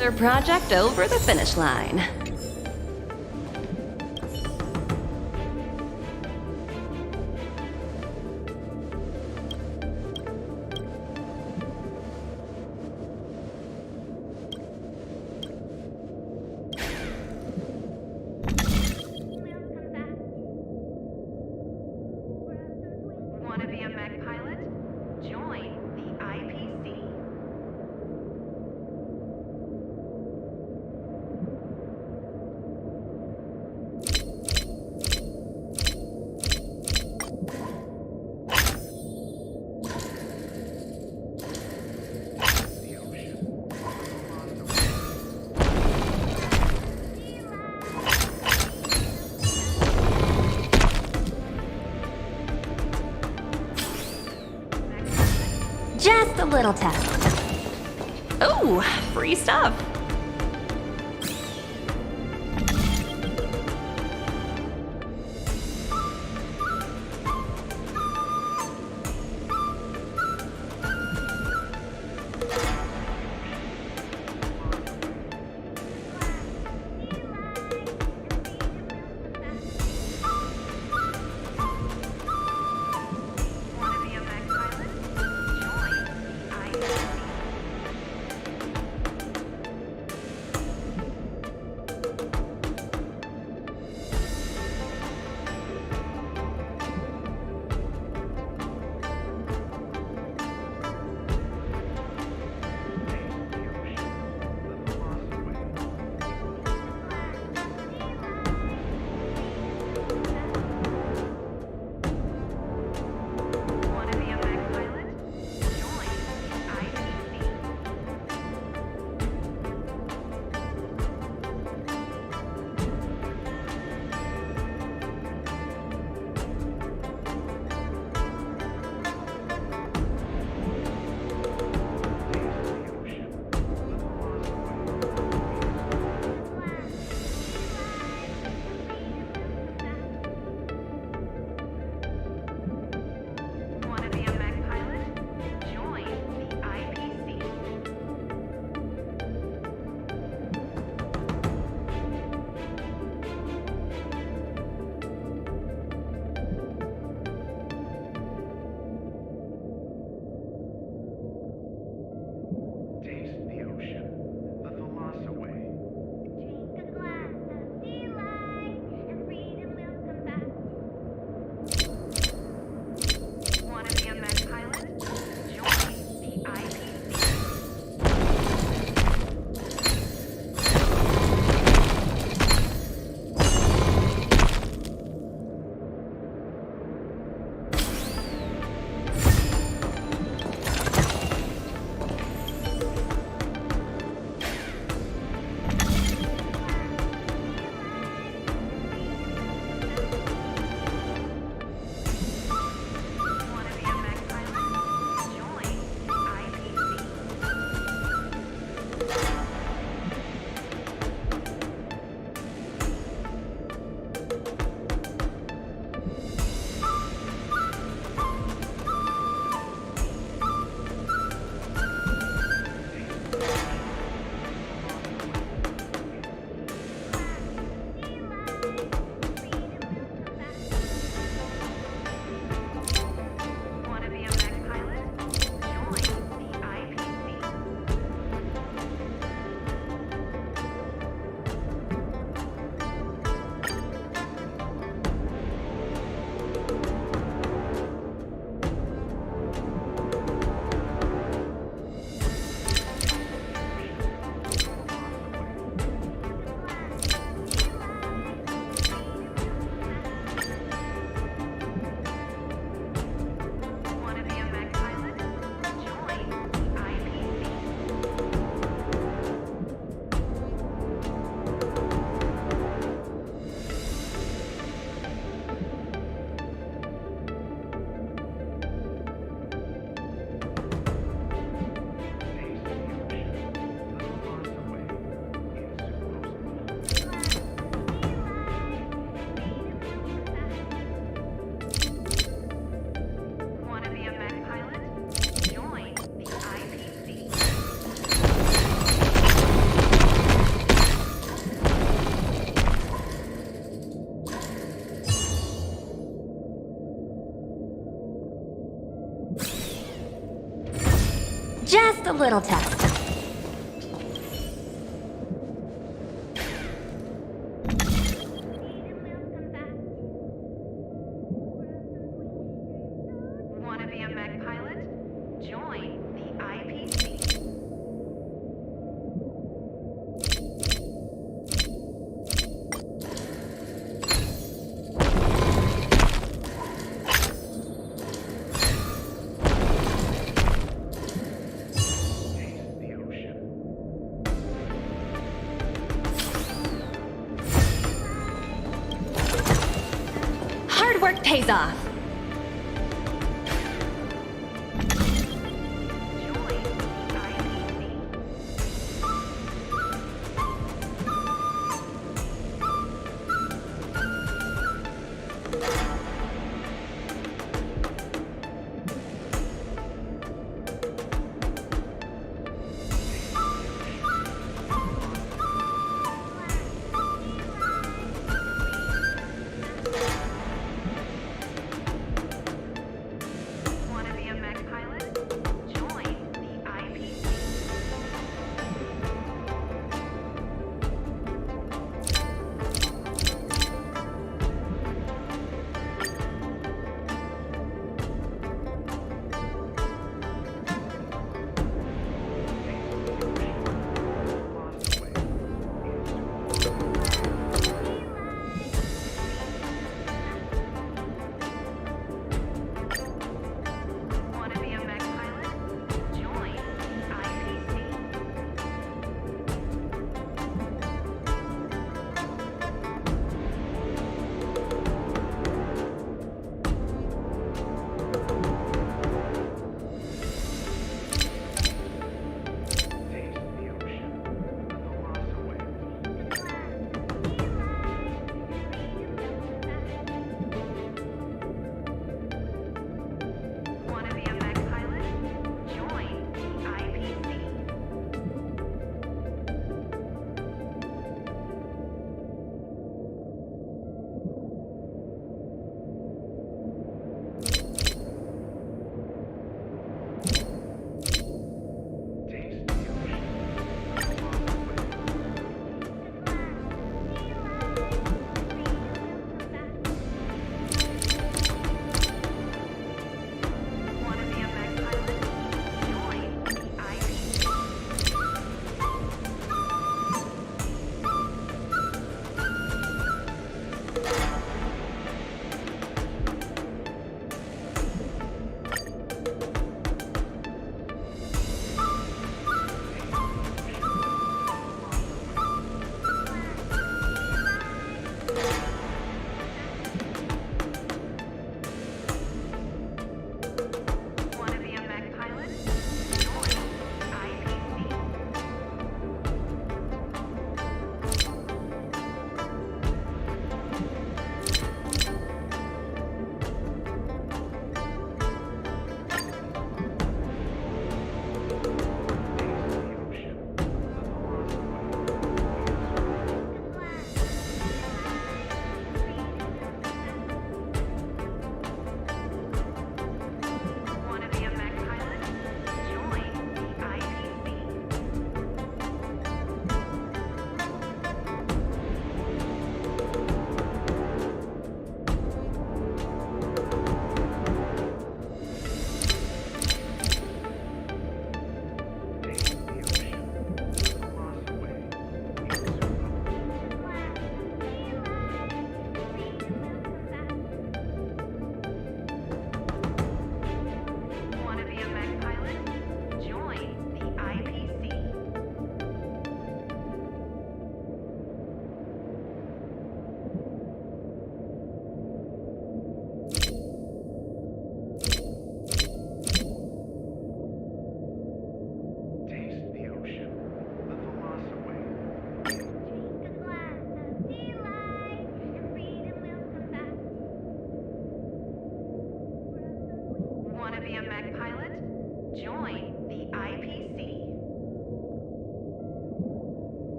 Another project over the finish line. Want to be a mech pilot? Join the IPC. Just a little test. Oh, free stuff. Just a little test. Want to be a mech pilot? Join the IPC. Hard work pays off.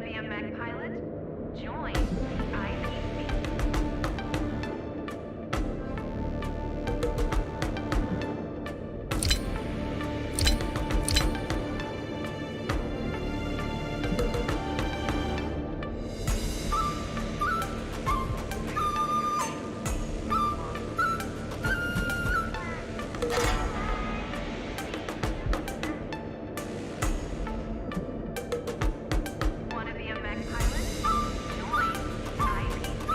Wanna be a mech pilot? Join the IPC. Wanna be a mech pilot? Join the IPC.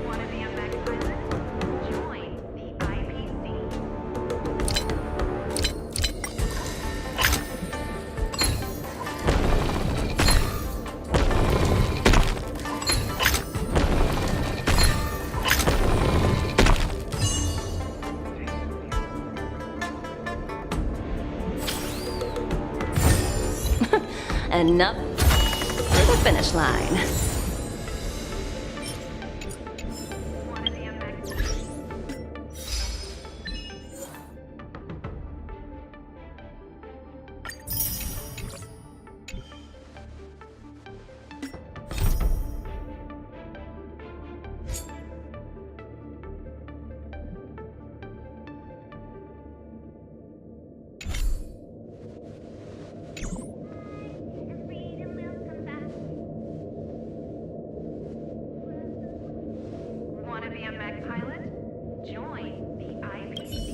Wanna be a mech pilot? Join the IPC. And up to the finish line. Wanna be a mech Wanna be a mech pilot? Join the IPC.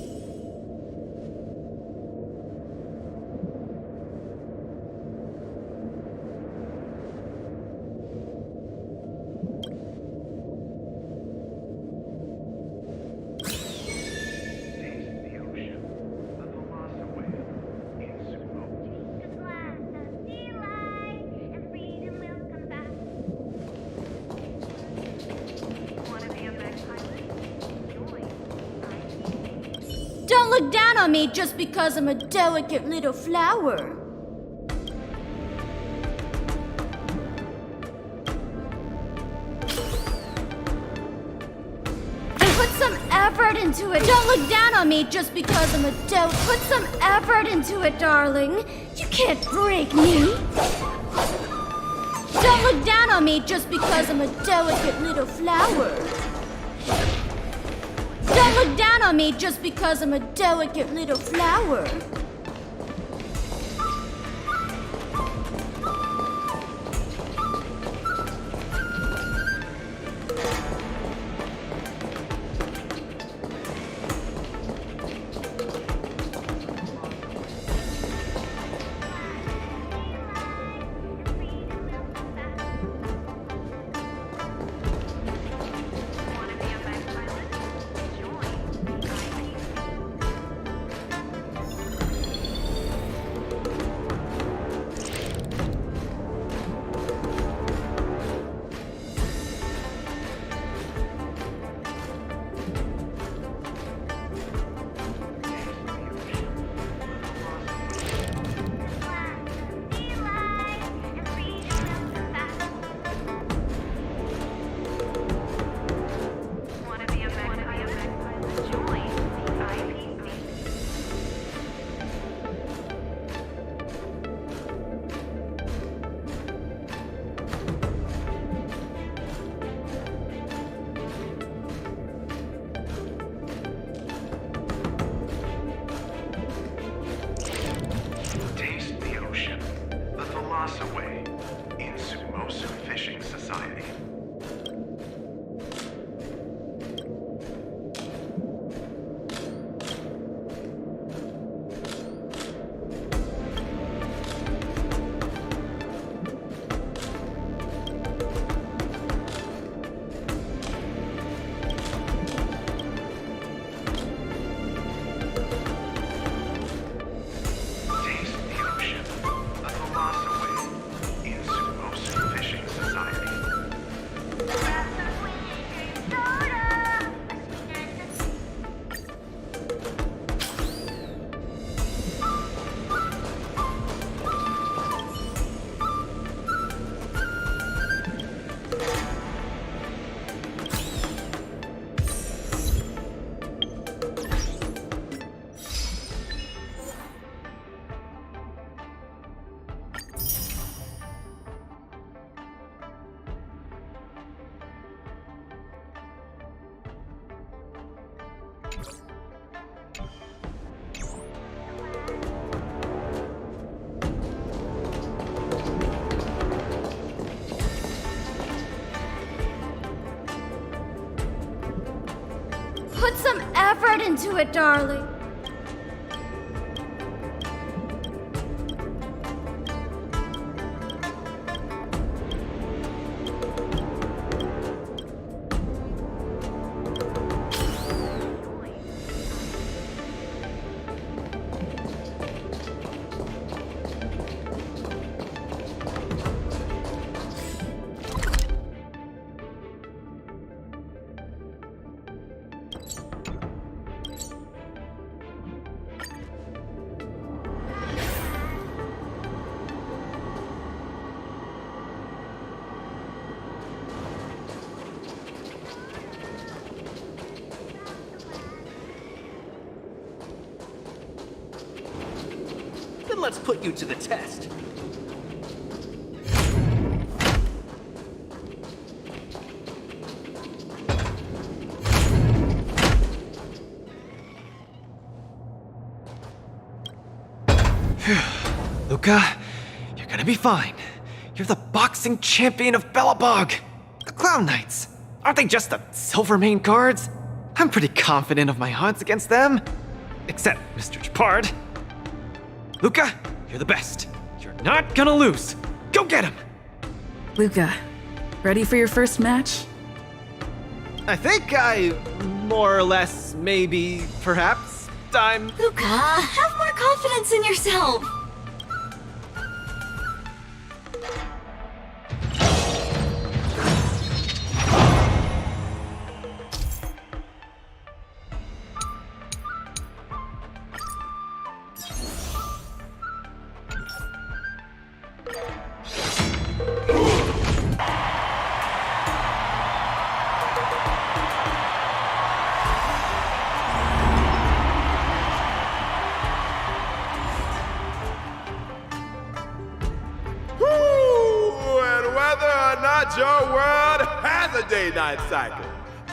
Wanna be a mech pilot? Join Don't look down on me just because I'm a delicate little flower. Put some effort into it. Don't look down on me just because I'm a Put some effort into it, darling. You can't break me. Don't look down on me just because I'm a delicate little flower. Don't look down on me just because I'm a delicate little flower. Wanna be a mech pilot? Join the IPC. Put some effort into it, darling. Then let's put you to the test. Luca, you're gonna be fine. You're the boxing champion of Belobog. The Clown Knights. Aren't they just the Silvermane guards? I'm pretty confident of my odds against them. Except Mr. Chapard. Luca, you're the best. You're not gonna lose. Go get him! Luca, ready for your first match? I think I more or less, maybe, perhaps, I'm... Luca, have more confidence in yourself. Your world has a day-night cycle.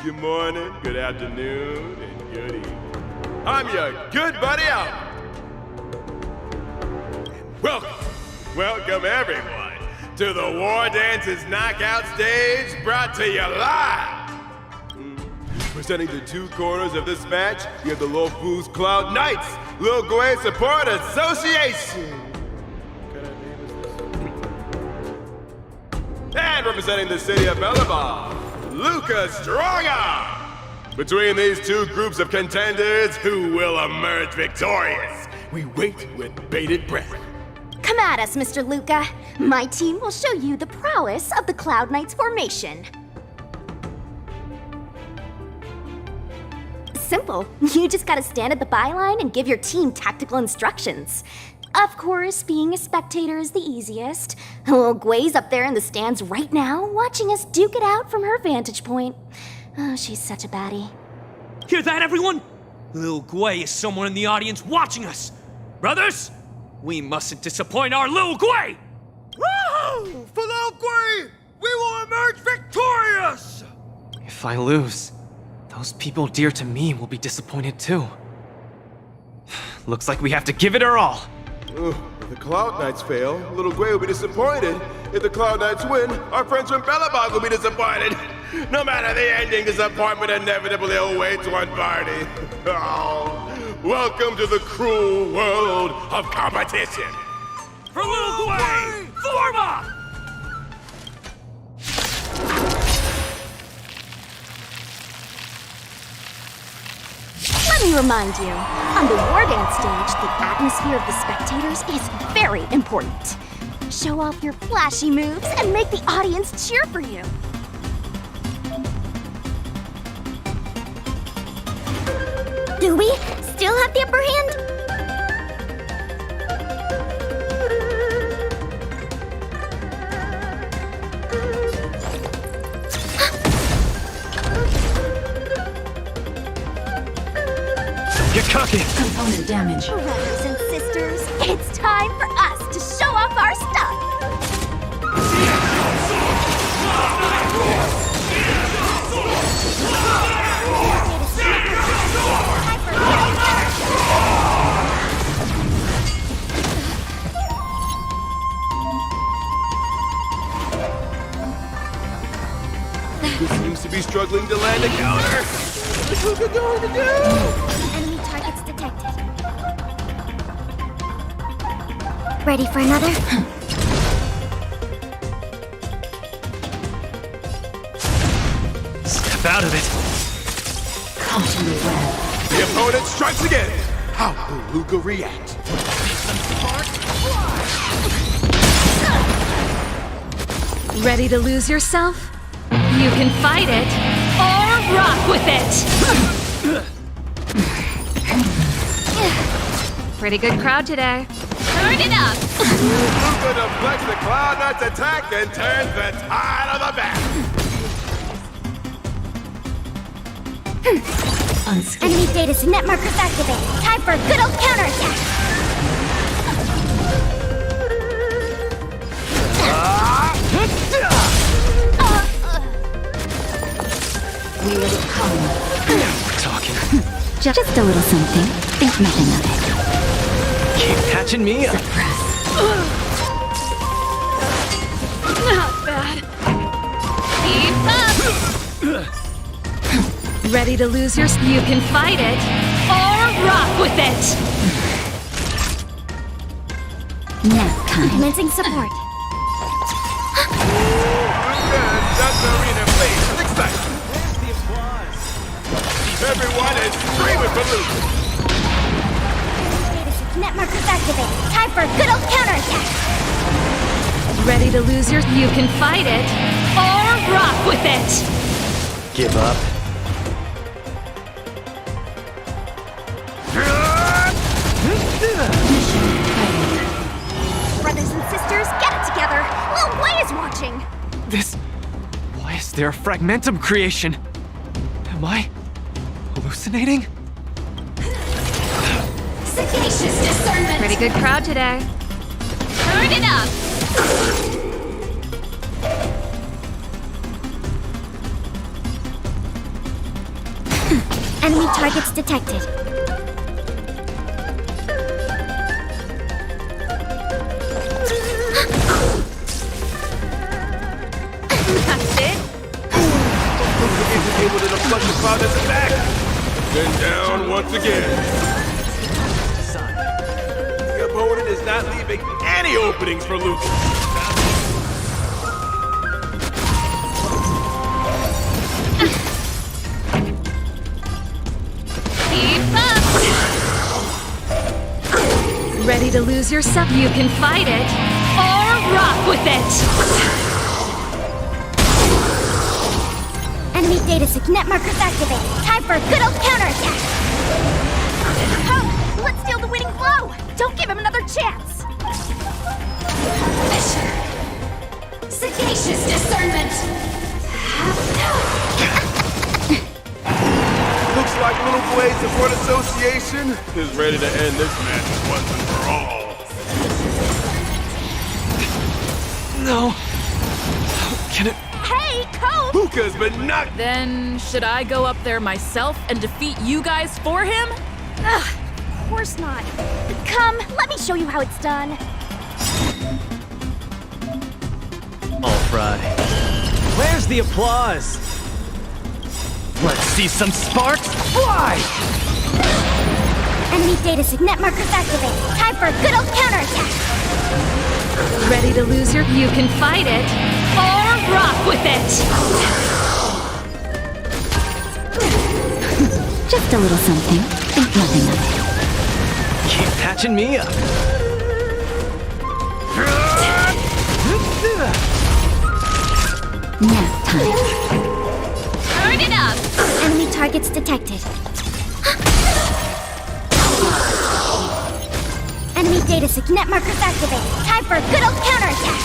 Good morning, good afternoon, and good evening. I'm your good buddy Albert. And welcome everyone to the War Dances Knockout Stage, brought to you live. Presenting the two corners of this match, you have the Lofu's Cloud Knights, Lil Gwei Support Association. And representing the city of Belobog, Luca Strongarm. Between these two groups of contenders, who will emerge victorious? We wait with bated breath. Come at us, Mr. Luca. My team will show you the prowess of the Cloud Knights formation. Simple. You just gotta stand at the byline and give your team tactical instructions. Of course, being a spectator is the easiest. Lil Gwei's up there in the stands right now, watching us duke it out from her vantage point. Oh, she's such a baddie. Hear that, everyone? Lil Gwei is somewhere in the audience watching us. Brothers, we mustn't disappoint our Lil Gwei! Woo! For Lil Gwei, we will emerge victorious! If I lose, those people dear to me will be disappointed too. Looks like we have to give it our all. If the Cloud Knights fail, Lil Gwei will be disappointed. If the Cloud Knights win, our friends from Belobog will be disappointed. No matter the ending, disappointment inevitably awaits one party. Oh, welcome to the cruel world of competition. For Lil Gwei, Forma! Let me remind you, on the War Dance stage, the atmosphere of the spectators is very important. Show off your flashy moves and make the audience cheer for you. Do we still have the upper hand? Get cocky! Component damage. Brothers and sisters, it's time for us to show off our stuff! This seems to be struggling to land a counter. What's Luca going to do? Enemy targets detected. Ready for another? Step out of it. The opponent strikes again. How will Luca react? Ready to lose yourself? You can fight it, or rock with it! Pretty good crowd today. Turn it up! Luca deflects the Cloud Knight's attack and turns the tide of the back. Enemy data signet markers activated. Time for a good old counterattack. We will come. Now we're talking. Just a little something. Think nothing of it. Keep patching me up. Not bad. Keep up! Ready to lose your... You can fight it, or rock with it! Nap time. Commencing support. That's arena place with excitement. Everyone is screaming for Luca. Data signet markers activated. Time for a good old counterattack. Ready to lose your... You can fight it, or rock with it! Give up. Brothers and sisters, get it together. Lil Way is watching. This... Why is there a fragmentum creation? Am I hallucinating? Sagacious discernment! Pretty good crowd today. Turn it up! Enemy targets detected. That's it? Luca isn't able to deflect the Cloud Knight's attack. Then down once again. The opponent is not leaving any openings for Luca. Keep up! Ready to lose yourself? You can fight it, or rock with it! Enemy data signet markers activated. Time for a good old counterattack. Oh, let's steal the winning blow. Don't give him another chance. Fisher! Sagacious discernment! Looks like Little Blade Support Association is ready to end this match once and for all. No. How can it... Hey, Coach! Luca's been knocked... Then, should I go up there myself and defeat you guys for him? Ugh, of course not. Come, let me show you how it's done. All right. Where's the applause? Let's see some sparks fly! Enemy data signet markers activated. Time for a good old counterattack. Ready to lose your... You can fight it, or rock with it! Just a little something. Think nothing of it. Keep patching me up. Nap time. Turn it up! Enemy targets detected. Enemy data signet markers activated. Time for a good old counterattack.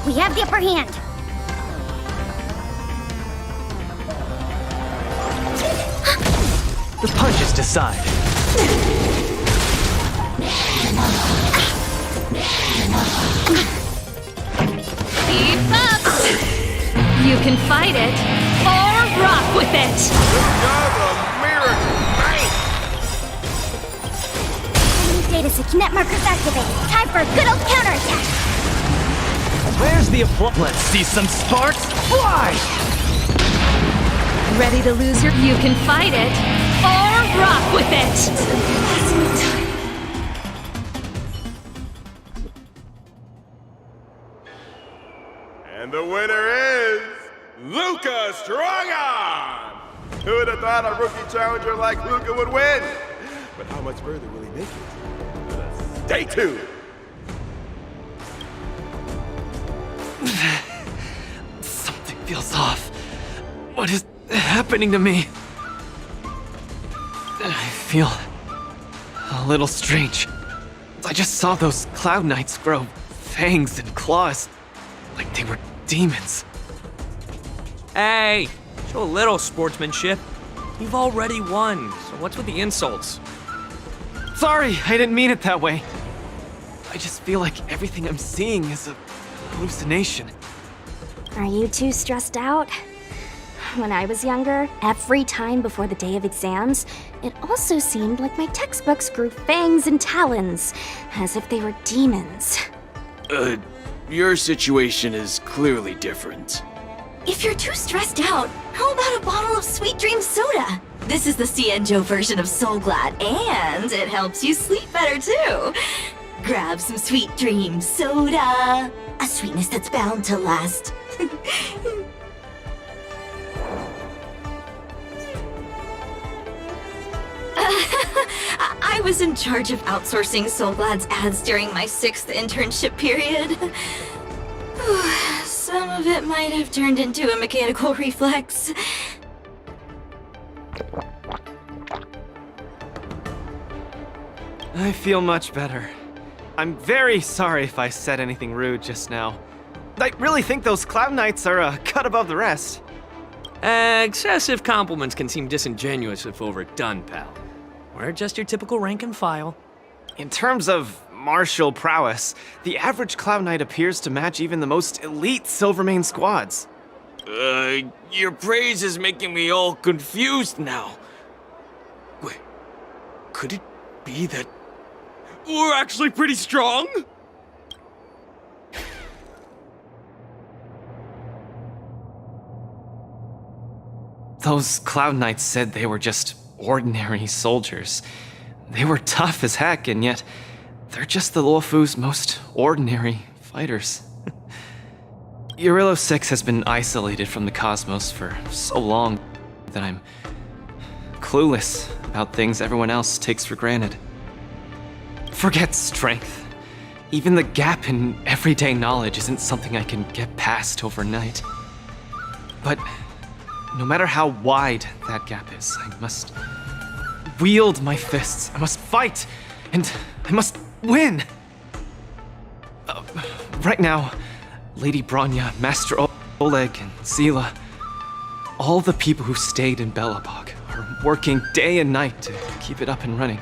We have the upper hand. The punches decide. Keep up! You can fight it, or rock with it! Enemy data signet markers activated. Time for a good old counterattack. Where's the applause? Let's see some sparks fly! Ready to lose your... You can fight it, or rock with it! And the winner is Luca Strongarm! Who would have thought a rookie challenger like Luca would win? But how much further will he make it? Stay tuned! Something feels off. What is happening to me? I feel a little strange. I just saw those Cloud Knights grow fangs and claws, like they were demons. Hey, show a little sportsmanship. You've already won, so what's with the insults? Sorry, I didn't mean it that way. I just feel like everything I'm seeing is a hallucination. Are you too stressed out? When I was younger, every time before the day of exams, it also seemed like my textbooks grew fangs and talons, as if they were demons. Your situation is clearly different. If you're too stressed out, how about a bottle of Sweet Dream Soda? This is the Cienjo version of Soul Glad, and it helps you sleep better too. Grab some Sweet Dream Soda. A sweetness that's bound to last. I was in charge of outsourcing Soul Glad's ads during my 6th internship period. Some of it might have turned into a mechanical reflex. I feel much better. I'm very sorry if I said anything rude just now. I really think those Cloud Knights are a cut above the rest. Excessive compliments can seem disingenuous if overdone, pal. We're just your typical rank and file. In terms of martial prowess, the average Cloud Knight appears to match even the most elite Silvermane squads. Your praise is making me all confused now. Wait, could it be that we're actually pretty strong? Those Cloud Knights said they were just ordinary soldiers. They were tough as heck, and yet they're just the Luofu's most ordinary fighters. Urilo 6 has been isolated from the cosmos for so long that I'm clueless about things everyone else takes for granted. Forget strength. Even the gap in everyday knowledge isn't something I can get past overnight. But no matter how wide that gap is, I must wield my fists. I must fight, and I must win. Right now, Lady Bronya, Master Oleg, and Zila, all the people who stayed in Belobog are working day and night to keep it up and running.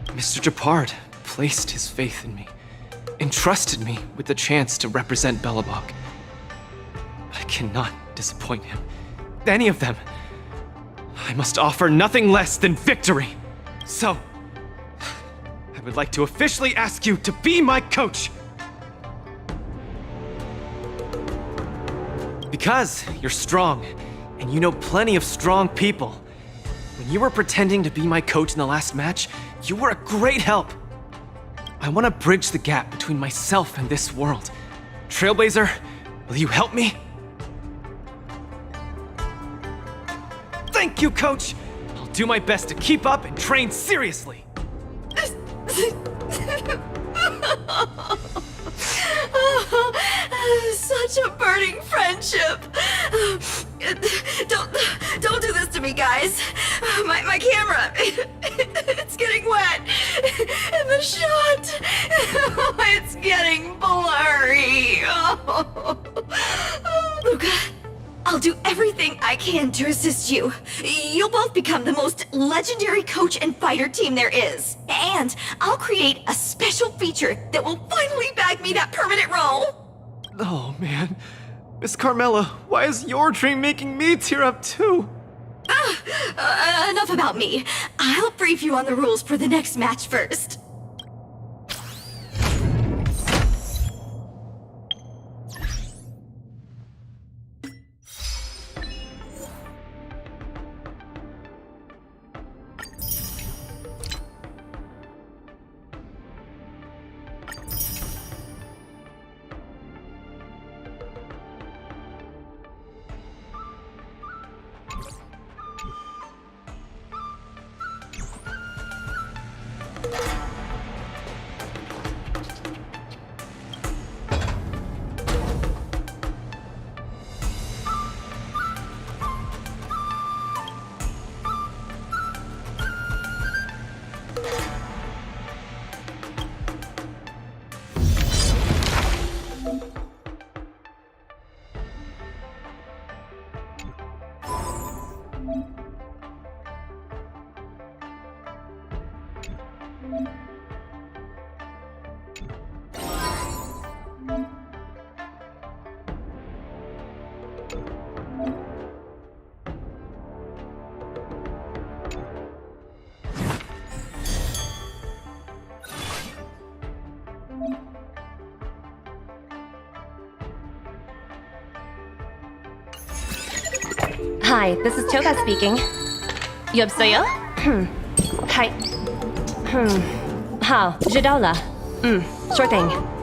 Mr. Japard placed his faith in me, entrusted me with the chance to represent Belobog. I cannot disappoint him. Any of them. I must offer nothing less than victory. So, I would like to officially ask you to be my coach. Because you're strong, and you know plenty of strong people. When you were pretending to be my coach in the last match, you were a great help. I want to bridge the gap between myself and this world. Trailblazer, will you help me? Thank you, Coach! I'll do my best to keep up and train seriously. Such a burning friendship. Don't do this to me, guys. My camera, it's getting wet. And the shot, it's getting blurry. Luca, I'll do everything I can to assist you. You'll both become the most legendary coach and fighter team there is. And I'll create a special feature that will finally bag me that permanent role. Oh, man. Miss Carmela, why is your dream making me tear up too? Enough about me. I'll brief you on the rules for the next match first. Hi, this is Toga speaking. 여보세요? Hi. How?知道了. Sure thing.